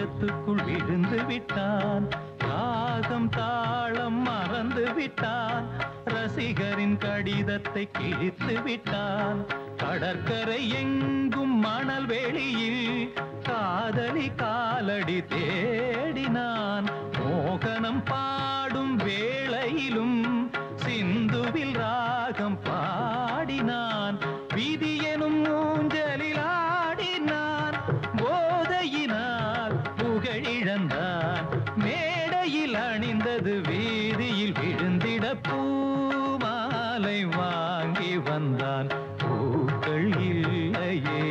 வேஷத்துக்குள் விழுந்து விட்டான். ராகம் தாளம் மறந்து விட்டான். ரசிகரின் கடிதத்தை கிழித்து விட்டான். கடற்கரை எங்கும் மணல் வெளியில் காதலி காலடி தேடினான். மோகனம் பாடும் வேளையிலும் சிந்துவில் ராகம் பாடினான். விதி எனும் ஊஞ்சலில் ஆடினான். போதையினால் புகழிழந்தான். மேடையில் அணிந்தது வீதியில் விழுந்திட பூமாலை வாங்கி வந்தான். பூக்கள் இல்லையே.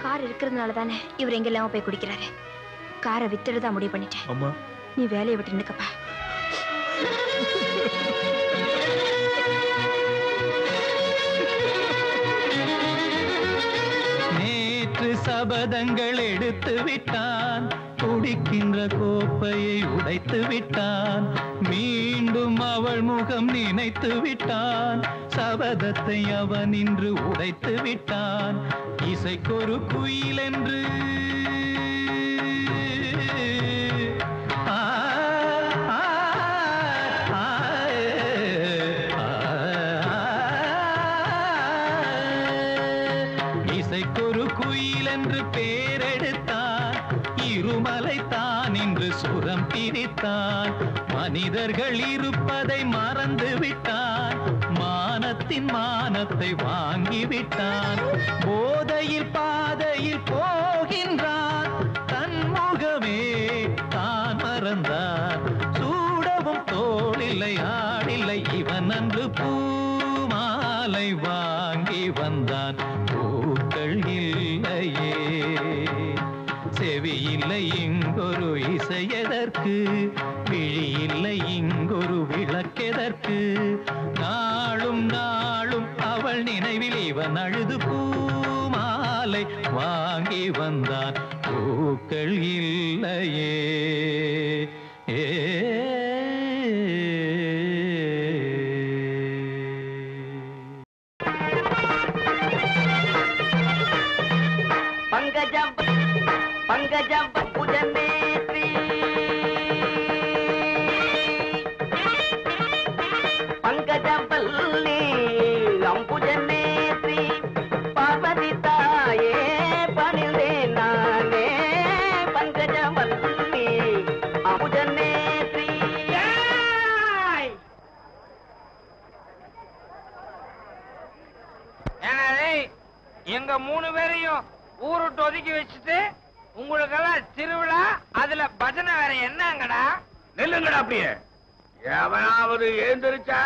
கார் இருக்கிறதுனால தானே இவர் எங்கெல்லாம் போய் குடிக்கிறாரு. காரை வித்துடுதான் முடிவு பண்ணிட்டேன். அம்மா, நீ வேலையை விட்டு நிற்கப்பா. நேற்று சபதங்கள் எடுத்து விட்டான். குடிக்கின்ற கோப்பையை உடைத்து விட்டான். மீண்டும் அவள் முகம் நினைத்து விட்டான். சபதத்தை அவன் இன்று உடைத்து விட்டான். இசைக்கொரு குயில் என்று இசைக்கொரு குயில் என்று பேரெடுத்தான். இருமலை தான் இன்று சுரம் பிரித்தான். மனிதர்கள் இருப்பதை மறந்து விட்டான். மானத்தின் மானத்தை வாங்கிவிட்டான். போதையில் பாதையில் போகின்றான். தன் முகமே தான் மறந்தான். சூடவும் தோளில்லை ஆடில்லை இவன் அன்று பூமாலை வாங்கி வந்தான். பூக்கள் இல்லையே. செவி இல்லை இங்கொரு இசையதற்கு. விழி இல்லை இங்கொரு விளக்கெதற்கு. நாளும் நாளும் அவள் நினைவில் இவன் அழுது பூமாலை வாங்கி வந்தான். பூக்கள் இல்லையே. பங்கஜம் பங்கஜம் புஜநேத்ரி பங்கஜம் பல்லி அம்புஜநேத்ரி பார்வதி தாயே பணிந்தே நானே. பங்கஜம் பல்லி அம்புஜநேத்ரி. எங்க 3 பேரையும் ஊருட்டு ஒதுக்கி வச்சுட்டு உங்களுக்கெல்லாம் திருவிழா, அதுல பஜனை வேற என்னங்கடா? நில்லுங்கடா அப்படியே. எவனாவது எழுந்திருச்சா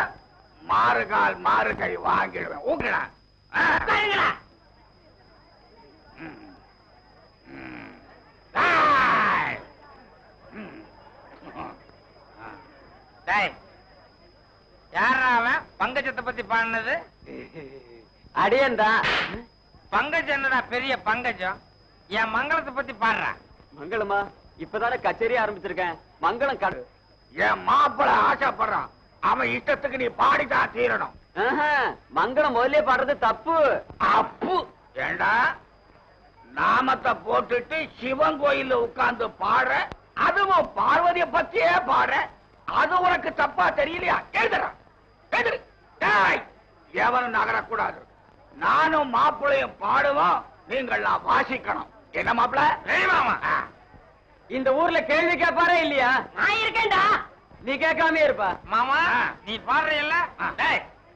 மாறுகால் மாறு கை வாங்கிடுவேன். ஊக்கடா. யாரா அவன் பங்கஜத்தை பத்தி பாடினது? அடியேண்டா. பங்கஜம் என்னடா பெரிய பங்கஜம்? என் மங்களத்தை பத்தி பாடுறா. மங்களமா? இப்பதானே கச்சேரி ஆரம்பிச்சிருக்கேன். மங்களம் கடு. என் மாப்பிள ஆசைப்படுறான். அவன் இஷ்டத்துக்கு நீ பாடிதான் தீரணும். மங்களம் முதல்ல பாடுறது தப்பு. அப்பு ஏண்டா நாமத்தை போட்டுட்டு சிவன் கோயில்ல உட்கார்ந்து பாடுற, அதுவும் பார்வதிய பத்தியே பாடுற, அது உனக்கு தப்பா தெரியலையா? எழுதுற எழுதுரு. எவனும் நகரக்கூடாது. நானும் மாப்பிளையும் பாடுவோம், நீங்கள்லாம் வாசிக்கணும். என்ன மாப்பிள? இந்த ஊர்ல கேள்வி கேட்பாரே இல்லையா? நான் இருக்கேன்டா. நீ கேட்காம இருப்பா. மாமா நீ பாடுறீல்ல?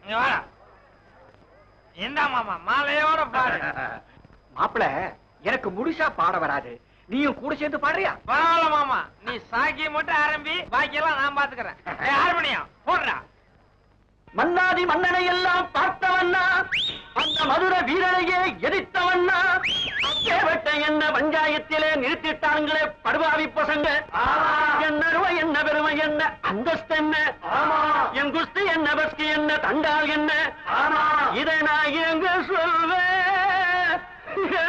நீ வா. என்ன மாமா மாலையோட பாடு. மாப்பிள எனக்கு முழுசா பாட வராது, நீயும் கூட சேர்ந்து பாடுறியா? பரவாயில்ல மாமா, நீ சாக்கி மட்டும் ஆரம்பி, பாக்கியெல்லாம் நான் பாத்துக்கிறேன். ஆரம்பியம் போடுறா. மன்னாதி மன்னனை எல்லாம் பார்த்தவண்ணா, அந்த மதுர வீரனையே எதிர்த்தவண்ணா, அப்பேவட்ட என்ன பஞ்சாயத்திலே நிறுத்திட்டாங்களே படுபாவி பசங்க. என்ன அருமை என்ன பெருமை என்ன அந்தஸ்து என்ன, என் குஸ்தி என்ன பஸ்கி என்ன தண்டால் என்ன, இதை நான் எங்க சொல்வேன்?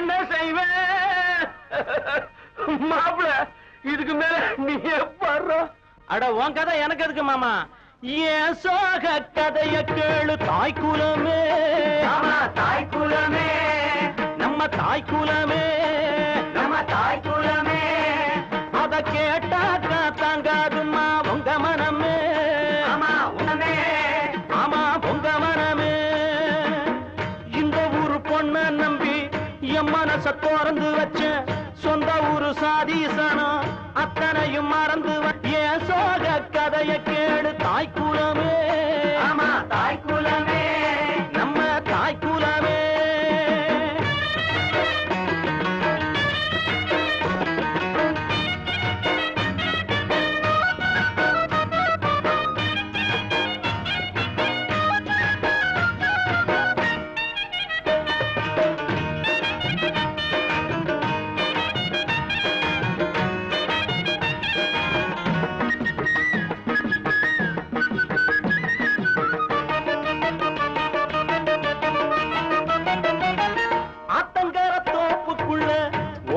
என்ன செய்வேன்? மாப்பிள இதுக்கு மேல நீ பாடுற. அட உன் கதை எனக்கு எதுக்கு மாமா? ஏன் சோக கதைய கேளு தாய்க்குலமே. தாய்க்குலமே நம்ம தாய்க்குலமே, நம்ம தாய்க்குலமே. அத கேட்டாக்கா தாங்காதுமா உங்க மனமே. ஆமா உனமே, ஆமா உங்க மனமே. இந்த ஊரு பொண்ண நம்பி என் மனச திறந்து வச்ச சொந்த ஊரு சாதீசனம் அத்தனையும் மறந்து ஏன் சோக கதைய கேடு தாய்க்குலமே. ஆமா தாய்க்குலமே, நம்ம தாய்க்குலமே.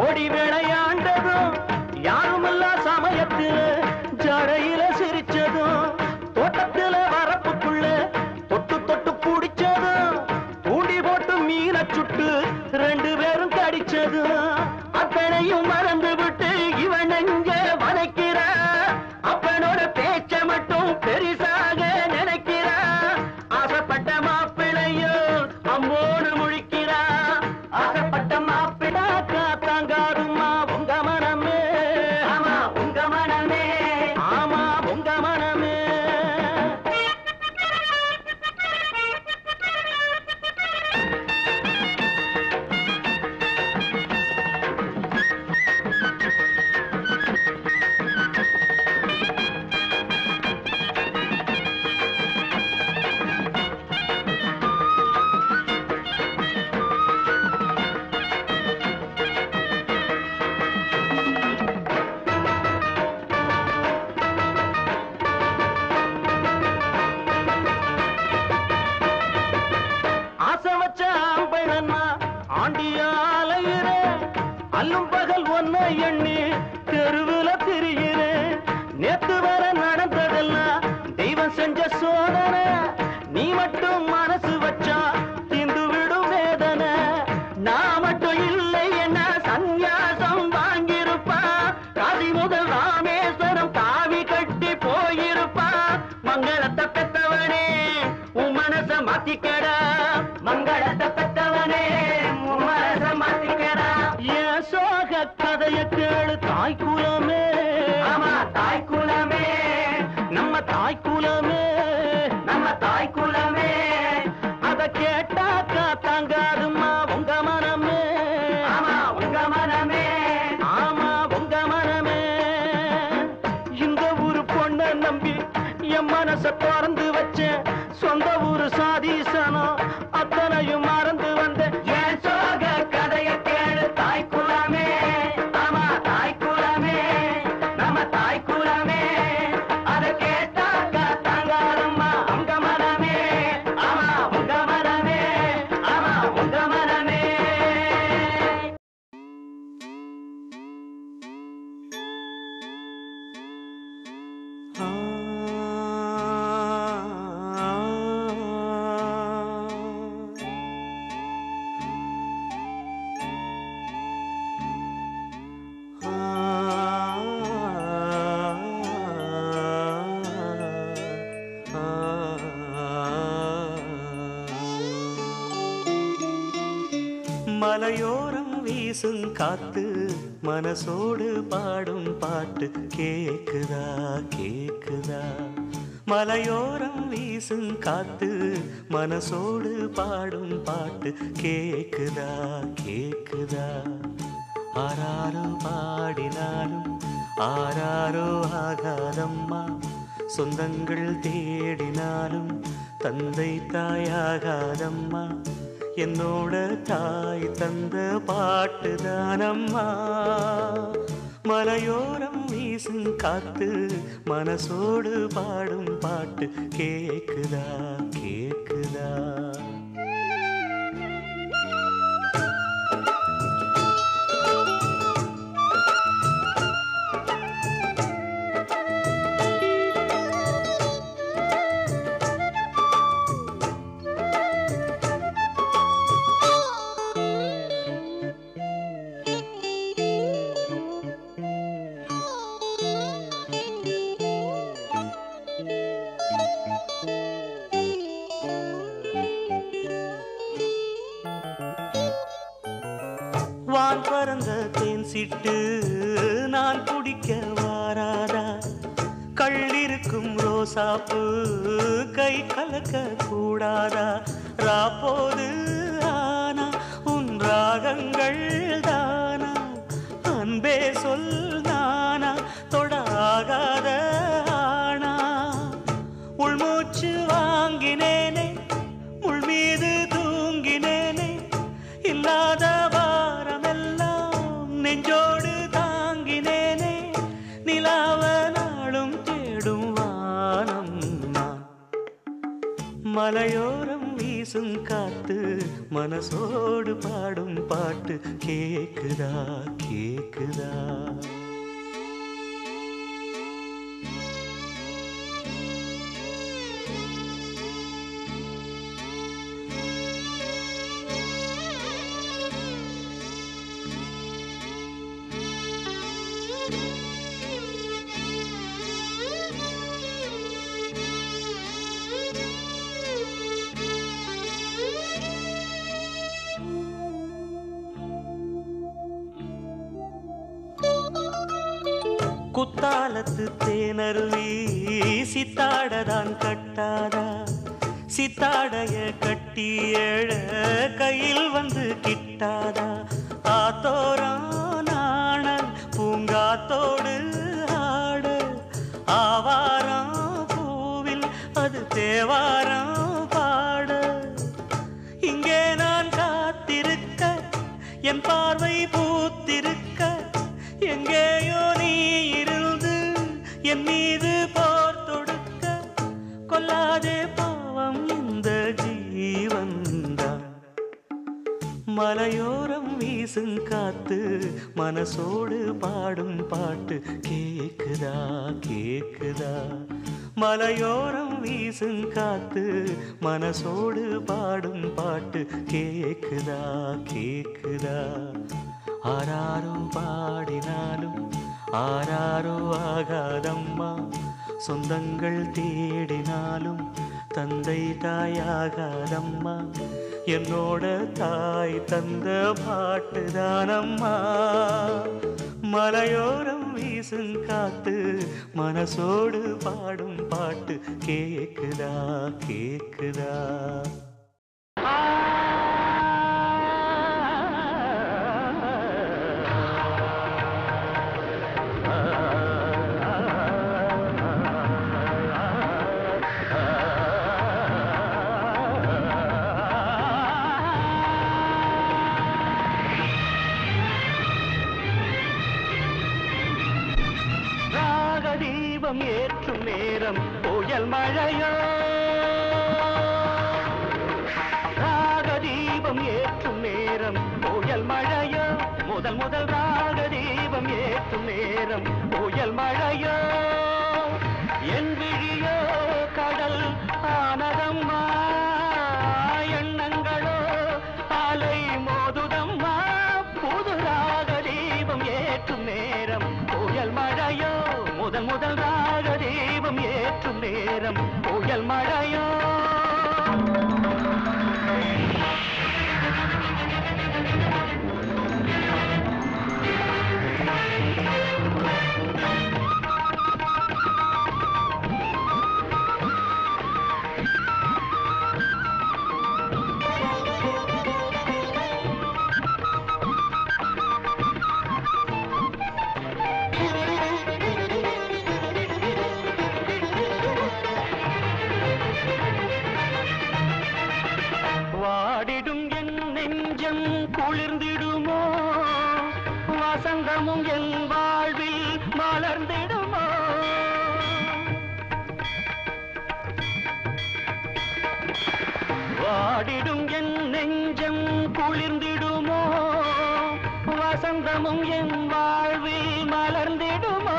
ஓடி விளையாண்டதும் யாருமில்லா சமயத்தில் ஜடையில சிரிச்சதும் தோட்டத்தில் வரப்புக்குள்ள தொட்டு தொட்டு பிடிச்சதும் தூண்டி போட்டு மீன சுட்டு 2 பேரும் கடிச்சதும் அத்தனையும் மறந்து விட்டு இவன் எங்க வதைக்கிற அப்பனோட பேச்ச மட்டும் பெரிசாக நினைக்கிற ஆசைப்பட்ட மாப்பிளையோ அம்மோடு முழிக்கிறா. ஆசைப்பட்ட மாப்பிளா தாங்காதுமா உங்க மனமே. ஆமா உங்க மனமே, ஆமா உங்க மனமே. ஆசை வச்ச ஆம்பளன்னா ஆண்டியாலையிற அல்லும் பகல் ஒன்ன எண்ணி தெருவுல திரிகிறேன். நேத்து வர நடந்ததெல்லாம் தெய்வம் செஞ்ச சோதனை. நீ மட்டும் மனசு வச்சா தீந்து விடும் வேதனை. நான் மட்டும் இல்லை என்ன சந்நியாசம் வாங்கியிருப்பா. காசி முதல் ராமேஸ்வரம் தாவி கட்டி போயிருப்பா. மங்களத்தை பெத்தவனே உன் மனச மாத்திக்கடா. மங்களத்தை பெத்தவனே உன் மனச மாத்திக்கடா. ஏன் சோக கதைய கேளு தாய்க்குலமே. ஆமா தாய்க்குலமே, நம்ம தாய்க்குலமே, நம்ம தாய்க்குலமே. அத கேட்டாக்கா தாங்காதுமா உங்க மனமே. ஆமா உங்க மனமே, ஆமா உங்க மனமே. இந்த ஊரு பொண்ண நம்பி என் மனச திறந்து வச்ச சொந்த ஊரு சாதீசனம் அத்தனையும் மறந்து வந்த ஏன் சோக கதைய கேளு தாய்க்குலமே. ஆமா தாய்க்குலமே, நம்ம தாய்க்குலமே. அத கேட்டாக்கா தாங்காதம்மா உங்க மனமே. ஆமா உங்க மனமே, ஆமா உங்க மனமே. மலையோரம் வீசும் காத்து மனசோடு பாடும் பாட்டு கேக்குதா கேக்குதா. மலையோரம் வீசும் காத்து மனசோடு பாடும் பாட்டு கேக்குதா கேக்குதா. ஆராரோ பாடினாலும் ஆராரோ ஆகாதம்மா. சொந்தங்கள் தேடினாலும் தந்தை தாயாகாதம்மா. என்னோட தாய் தந்த பாட்டுதானம்மா. மலையோரம் வீசும் காத்து மனசோடு பாடும் பாட்டு கேக்குதா கேக்குதா. வான் பறந்த தேன் சிட்டு நான் குடிக்க வாராதா கள்ளிருக்கும் ரோசாப்பு கை கலக்க கூடாதா ராப்போது ஆனா உன் ராகங்கள் தானா அன்பே சொல் நானா தொடாகாத ஆனா உள்மூச்சு வாங்கினேனே முள் மீது தூங்கினேனே இல்லாத வாரமெல்லாம் நெஞ்சோடு தாங்கினேனே நிலாவ நாளும் தேடும் வானம் நான் மலையோரம் வீசும் காத்து மனசோடு பாடும் பாட்டு கேக்குதா கேக்குதா குத்தாலத்து தேனருவி சித்தாடதான் கட்டாதா சித்தாடைய கட்டி எழ கையில் வந்து கிட்டாதா ஆத்தோரம் நாணல் பூங்காத்தோடு ஆட ஆவாரம் பூவில் அது தேவாரம் பாட இங்கே நான் காத்திருக்க என் பார்வை பூத்திருக்க எங்கேயோ நீ இருந்து என் மீது போர் தொடுக்க கொல்லாதே பாவம் இந்த ஜீவன்தான் மலையோரம் வீசும் காத்து மனசோடு பாடும் பாட்டு கேக்குதா கேக்குதா மலையோரம் வீசும் காத்து மனசோடு பாடும் பாட்டு கேக்குதா கேக்குதா ஆராரோ பாடினாலும் ஆராரோ ஆகாதம்மா சொந்தங்கள் தேடினாலும் தந்தை தாயாகாதம்மா என்னோட தாய் தந்த பாட்டுதானம்மா மலையோரம் வீசும் காத்து மனசோடு பாடும் பாட்டு கேக்குதா கேக்குதா ஏற்றும் நேரம் புயல் மழையோ ராகதீபம் ஏற்றும் நேரம் புயல் மழையோ முதல் முதல் ராகதீபம் ஏற்றும் நேரம் புயல் மழையோ என் விழியோ கடல் ஆனதம்மா எண்ணங்களோ அலை மோதுதம்மா புது ராகதீபம் ஏற்றும் நேரம் புயல் மழையோ முதல் முதல் ராகதீபம் ஏற்றும் நேரம் புயல் மழையோ வாடிடும் என் நெஞ்சம் குளிர்ந்திடுமோ வசந்தமும் என் வாழ்வில் மலர்ந்திடுமோ வாடிடும் என் நெஞ்சம் குளிர்ந்திடுமோ வசந்தமும் என் வாழ்வில் மலர்ந்திடுமோ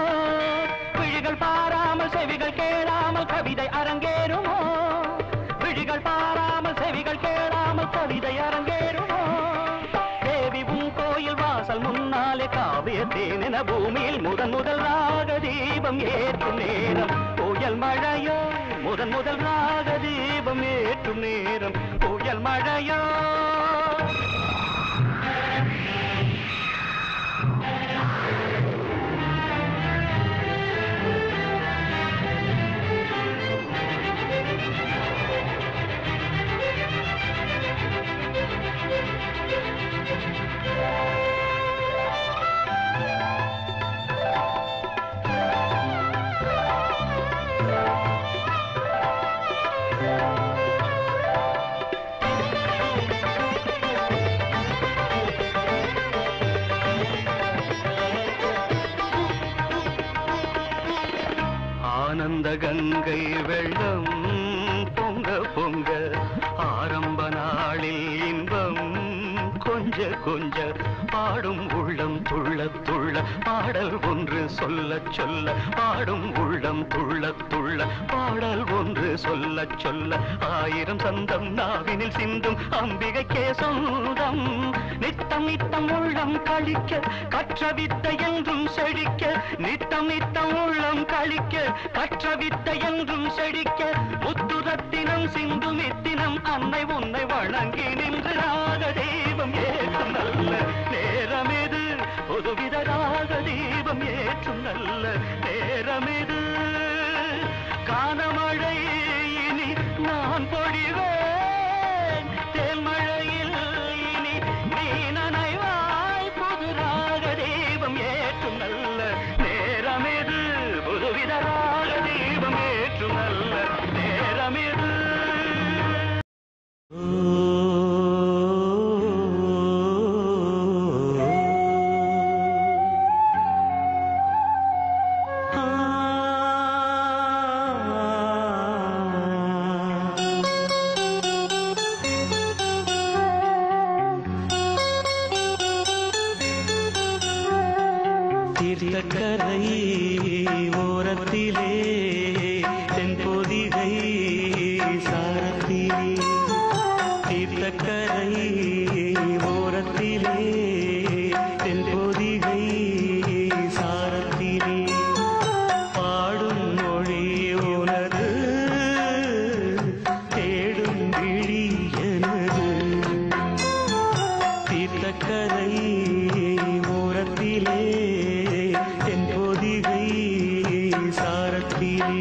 விழிகள் பாராமல் செவிகள் கேளாமல் கவிதை அரங்கேறுமோ விழிகள் பாராமல் செவிகள் கேளாமல் கவிதை அரங்கேறுமோ தேவி உன் கோயில் வாசல் முன்னாலே காவிய தேனென பூமியில் முதன் முதல் ராகதீபம் ஏற்றும் நேரம் புயல் மழையோ முதன் முதல் ராகதீபம் ஏற்றும் நேரம் புயல் மழையோ கங்கை வெள்ளம் பொங்க பொங்க ஆரம்ப நாளில் இன்பம் கொஞ்ச கொஞ்ச பாடும் உள்ளம் துள்ள துள்ள பாடல் ஒன்று சொல்ல சொல்ல பாடும் உள்ளம் துள்ள துள்ள பாடல் ஒன்று சொல்ல சொல்ல ஆயிரம் சந்தம் நாவினில் சிந்தும் அம்பிகைக்கே சொந்தம் நித்தம் நித்தம் உள்ளம் கழிக்க கற்ற வித்தை என்றும் செழிக்க நித்தம் நித்தம் உள்ளம் கழிக்க கற்ற வித்தை என்றும் செழிக்க முத்துரத்தினம் சிந்து நித்தினம் அன்னை உன்னை வணங்கி நின்று ராக தெய்வம் ஏற்றும் நல்ல நேரமிது புதுவித ராக தெய்வம் ஏற்றும் நல்ல நேரமிது கானமழை இனி நான் பொழிவேன் தேன்மழையில் இனி நீ நனைவாய் புது ராக தெய்வம் ஏற்றும் நல்ல நேரமிது புதுவித ராக தெய்வம் ஏற்றும் நல்ல நேரமிது தீர்த்தக்கரை ஓரத்திலே தென்பொதிகை சாரத்திலே தீர்த்தக்கரை ஓரத்திலே தென்பொதிகை சாரத்திலே பாடும் மொழி உனது தேடும் விழி எனது தீர்த்தக்கரை ஓரத்திலே தென்பொதிகை சாரத்திலே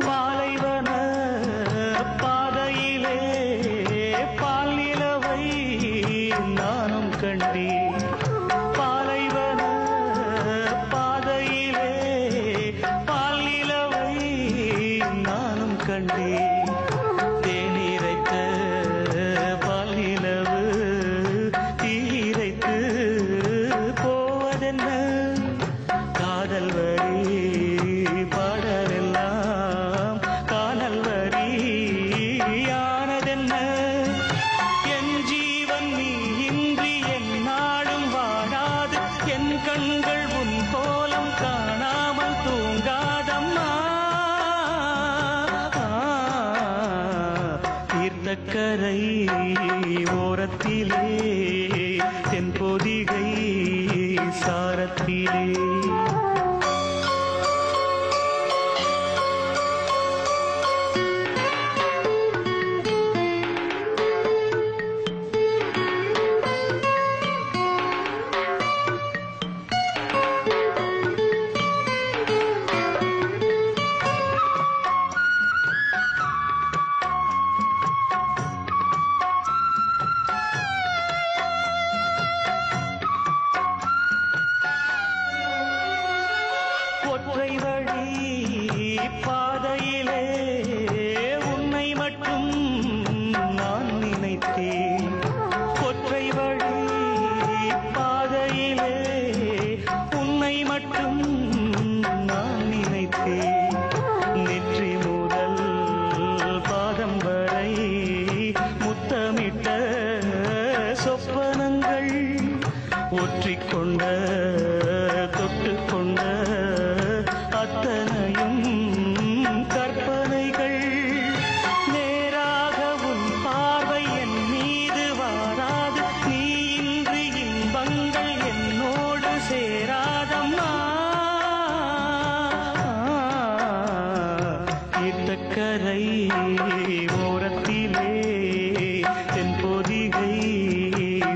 பாலைவன பாதையிலே பால் நிலவை நானும் கண்டேன் பாலைவன பாதையிலே பால் நிலவை நானும் கண்டேன் தேனிரைத்த பால் நிலவு தீரைத்து போவதென்ன காதல் வரி பாடலெல்லாம் காணல் வரி யானதென்ன என் ஜீவன் நீ இன்றி என் நாடும் வாழாது என் கண்கள் உன் கோலம் காணாமல் தூங்காதம்மா தீர்த்தக்கரை ஓரத்திலே தென்பொதிகை சாரத்திலே ஒற்றை வழி பாதையிலே உன்னை மட்டும் நான் நினைத்தேன் ஒற்றை வழி பாதையிலே உன்னை மட்டும் நான் நினைத்தேன் நெற்றி முதல் பாதம் வரை முத்தமிட்ட சொப்பனங்கள் ஒற்றிக்கொண்ட தொட்டுக்கொண்ட அத்தனையும் கற்பனைகள் நேராக உன் பார்வை என் மீது வாராது நீ இன்றி இன்பங்கள் என்னோடு சேராதம்மா தீர்த்தக்கரை ஓரத்திலே தென்பொதிகை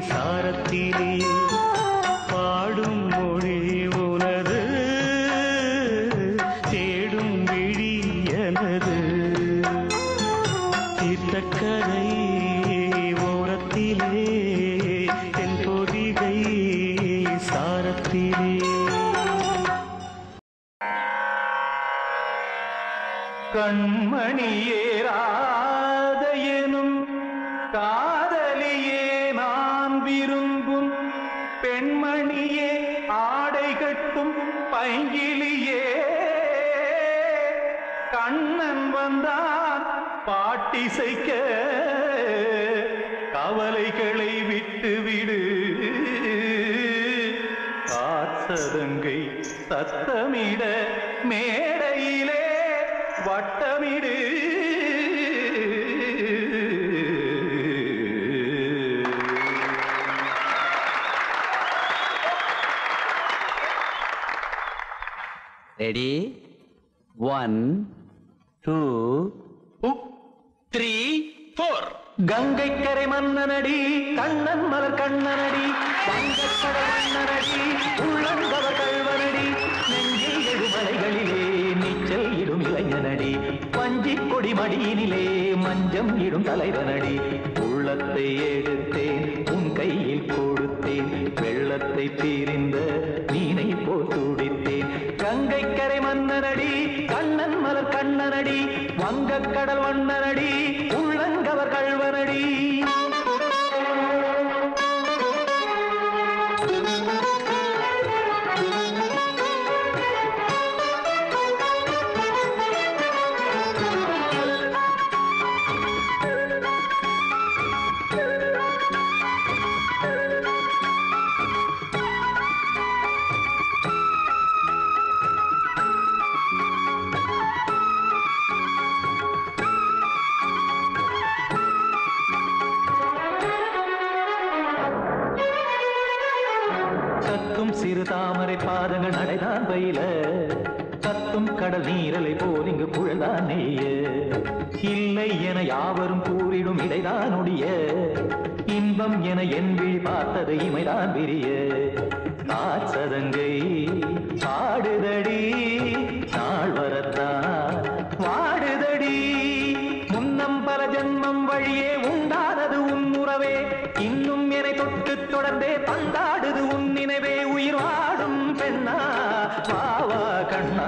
சாரத்திலே பாடும் மொழி உனது தேடும் விழி கண்மணியேராத எனும் காதலியே நான் விரும்பும் பெண்மணியே ஆடை கட்டும் பைங்கிலியே கண்ணன் வந்தான் பாட்டிசைக்க கவலைகளை விட்டுவிடு காசதங்கை சத்தமிட மேடையிலே வட்டமிடு ரெடி 1 2 3 4 கங்கைக்கரை மன்னனடி கண்ணன் மலர் கண்ணனடி வங்கக்கடல் மன்னனடி உள்ளங்கவர் கல்வனடி நெஞ்சில் எழுமலைகளிலே நீச்சல் இடும் இளைஞனடி வஞ்சிக் கொடி மடியினிலே மஞ்சம் இடும் தலைவனடி உள்ளத்தை எடுத்தேன் உன் கையில் கொடுத்தேன் வெள்ளத்தை பிரிந்த மீனை போல் துடித்தேன் கங்கைக்கரை மன்னனடி கண்ணன் மலர் கண்ணனடி வங்கக்கடல் மன்னனடி உள்ளங்கவர் கல்வனடி சிறு தாமரை பாதங்கள் நடைதான் பயில கத்தும் கடல் நீரலை போல் இங்கு புழல்தான் நெய்ய இல்லை என யாவரும் கூறிடும் இடைதான் ஒடிய இன்பம் என என் விழி பார்த்தது இமைதான் விரிய காசதங்கை பாடுதடி நாள் வரத்தான் வாடுதடி முன்னம் பல ஜன்மம் வழியே உண்டானது உன் உறவே இன்னும் என்னை தொட்டு தொடர்ந்தே பந்தாடுது உன் நினைவே உயிர் வாடும் பெண்ணா வாவா கண்ணா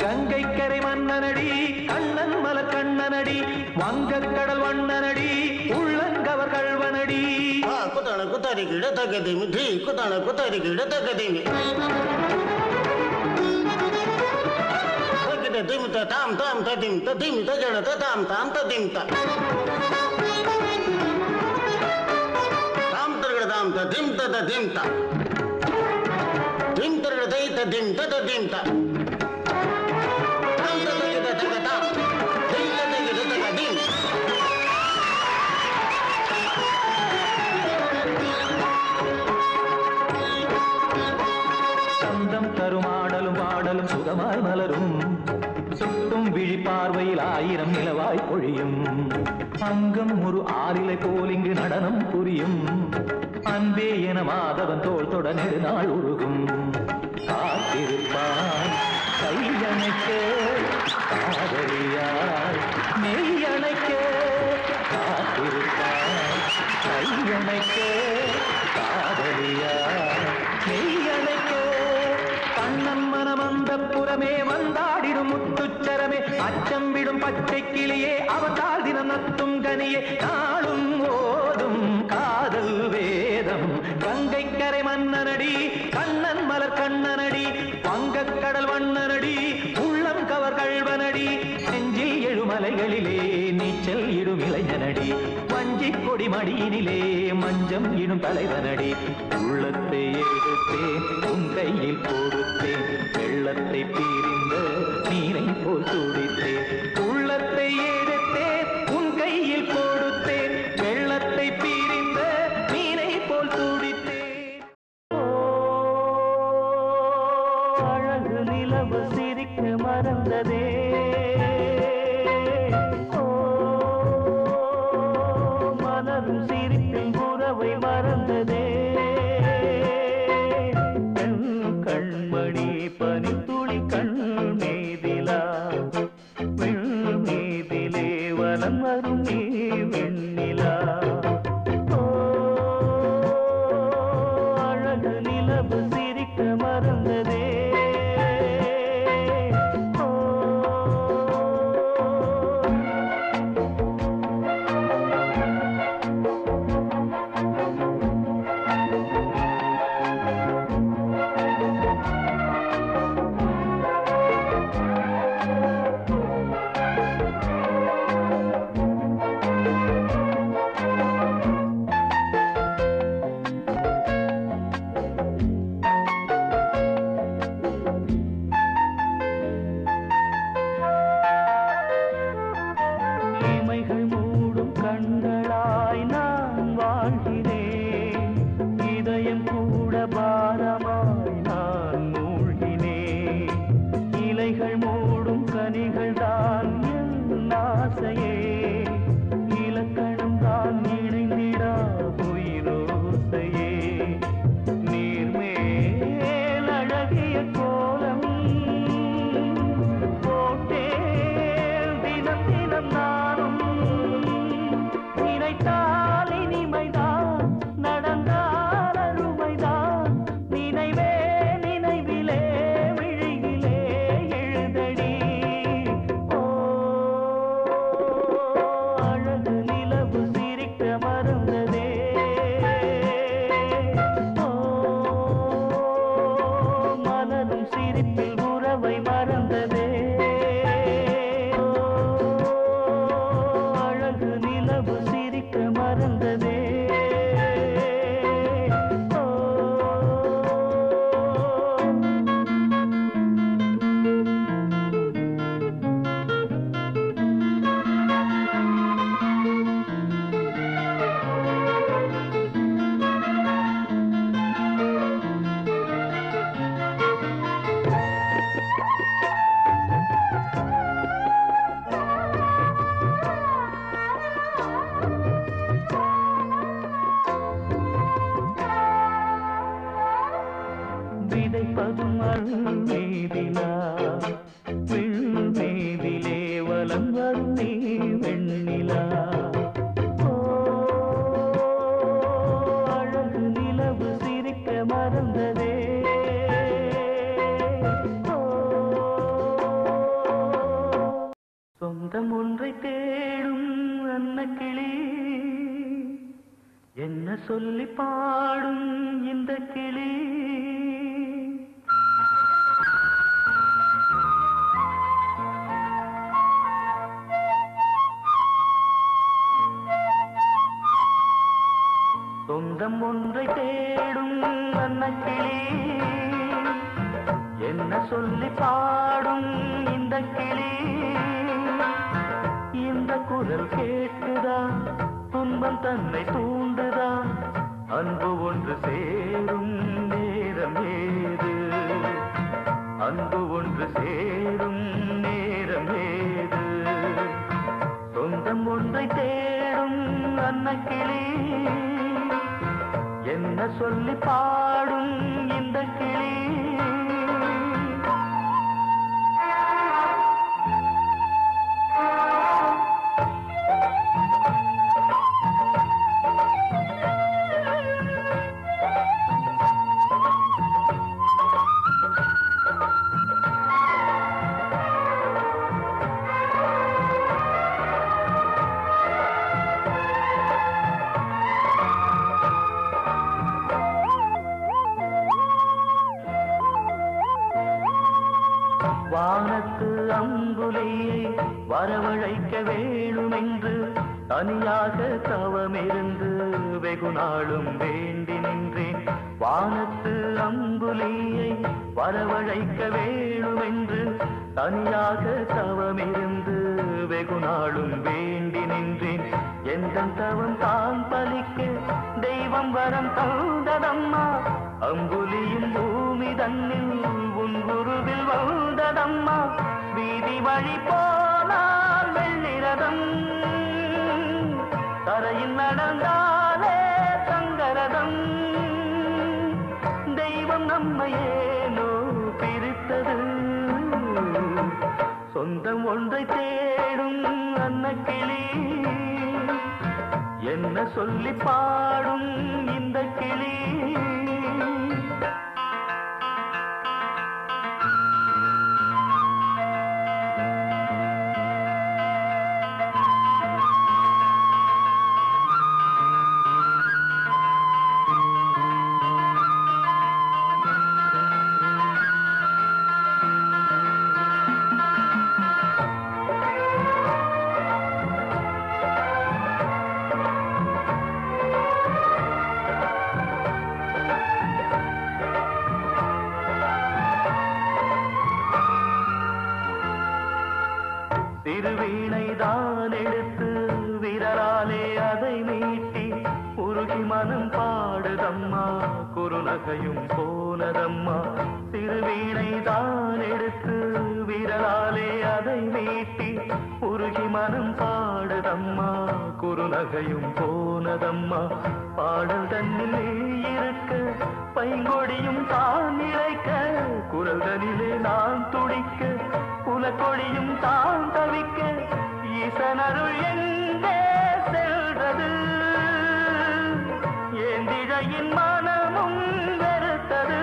கங்கைக்கரை மன்னனடி கண்ணன் மலர் கண்ணனடி வங்கக்கடல் வண்ணனடி உள்ளங்கவர் கல்வனடி குத்தான குத்தாரி கிட தகதிமி டி குத்தான குத்தாரி கிட தகதிமி தகிட திமித தாம் தாம் ததிம் ததிம் தஜட தாம் தாம் ததிம் தாம் தர்கட தாம் ததிம் ததிம் தாம் திம் தர்கட தை ததிம் ததிம் தாம் தாம் தகிட தகதாம் திம் தகிட தகதிம் சந்தம் தருமாடலும் பாடலும் சுகமாய் மலரும் சுட்டும் விழி பார்வையில் ஆயிரம் நிலவாய் பொழியும் அங்கம் ஒரு ஆறிலை போல் இங்கு நடனம் புரியும் அன்பே என மாதவன் தோல் தொட நெடுநாள் உருகும் காத்திருப்பான் கையணைக்க காதலியாய் மெய்யணைக்க காத்திருப்பான் கையணைக்க காதலியாய் மெய்யணைக்க கண்ணன் மனமந்த புறமே வந்தாடிடும் முத்துச்சரமே அச்சம் விடும் பச்சை கிளியே அவதால் தினம் நத்தும் கனியே நாளும் ஓதும் காதல் வேதம் கங்கைக்கரை மன்னனடி கண்ணன் மலர் கண்ணனடி வங்கக்கடல் வண்ணனடி உள்ளம் கவர் கல்வனடி நெஞ்சில் எழுமலைகளிலே நீச்சல் இடும் இளைஞனடி வஞ்சிக் கொடி மடியினிலே மஞ்சம் இடும் தலைவனடி உள்ளத்தை எடுத்தேன் உன் கையில் கொடுத்தேன் வெள்ளத்தை பிரிந்த நீரை போல் துடித்தேன் உள்ளத்தை எடுத்தேன் உன் கையில் கொடுத்தேன் வெள்ளத்தை பிரிந்த நீரை போல் துடித்தேன் அழகு நிலவு சிரிக்க மறந்ததே மலரும் சிரிப்பின் உறவை மறந்ததே கண்மணி பனித்துளி கண் மீதிலா மீதிலே வலம் வரும் நீ வெண்ணிலா அழகு நிலவு சிரிக்க மறந்ததே விதைப்பதும் அருள்மீதிலா விண்மீதிலே வலம் வரும் நீ வெண்ணிலா அழகு நிலவு சிரிக்க மறந்ததே சொந்தம் ஒன்றை தேடும் அன்னக்கிளி என்ன சொல்லி பாடும் இந்த கிளி சொந்தம் ஒன்றை தேடும் அன்னக்கிளி என்ன சொல்லி பாடும் இந்த கிளி இந்த குரல் கேட்குதா துன்பம் தன்னை தூண்டுதா அன்பு ஒன்று சேரும் நேரம் ஏது அன்பு ஒன்று சேரும் நேரம் ஏது சொந்தம் ஒன்றை தேடும் அன்னக்கிளி என்ன சொல்லி பாடும் இந்த கிளி வானத்து அம்புலியை வரவழைக்க வேணுமென்று தனியாக தவமிருந்து வெகு நாளும் வேண்டி நின்றேன் வானத்து அம்புலியை வரவழைக்க வேணுமென்று தனியாக தவமிருந்து வெகு நாளும் வேண்டி நின்றேன் எந்த தவம் தான் பலிக்க தெய்வம் வரம் தந்ததம்மா அம்புலியும் பூமி தன்னில் உன் குருவில் வந்ததம்மா வீதி வழி போனால் வெள்ளிரதம் தரையில் நடந்தாலே சங்கரதம் தெய்வம் நம்மையேனோ பிரித்தது சொந்தம் ஒன்றை தேடும் அன்னக்கிளி என்ன சொல்லி பாடும் இந்த கிளி திருவீணைதான் எடுத்து விரலாலே அதை மீட்டி உருகி மனம் பாடுதம்மா குறுநகையும் போனதம்மா திருவீணைதான் எடுத்து விரலாலே அதை மீட்டி உருகி மனம் பாடுதம்மா குறுநகையும் போனதம்மா பாடல் தன்னிலே இருக்க பைங்கொடியும் தான் இழைக்க குரல் தனிலே நான் துடிக்க குலக்கொடியும் தான் தவிக்க ஈசனருள் எங்கே செல்றது ஏந்திழையின் மனமும் வெறுத்தது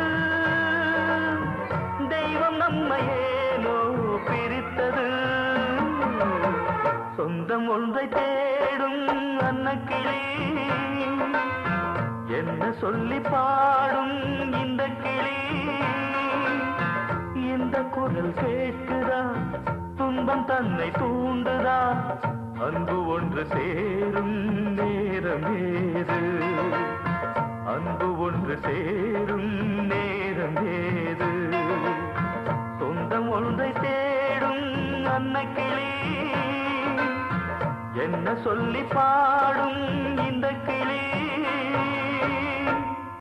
தெய்வம் நம்மையேனோ பிரித்தது சொந்தம் ஒன்றை தேடும் அன்னக்கிளி என்ன சொல்லி பாடும் இந்த கிளி இந்த குரல் கேட்குதா துன்பம் தன்னை தூண்டுதா அன்பு ஒன்று சேரும் நேரம் ஏது அன்பு ஒன்று சேரும் நேரம் ஏது சொந்தம் ஒன்றை தேடும் அன்னக்கிளி என்ன சொல்லி பாடும்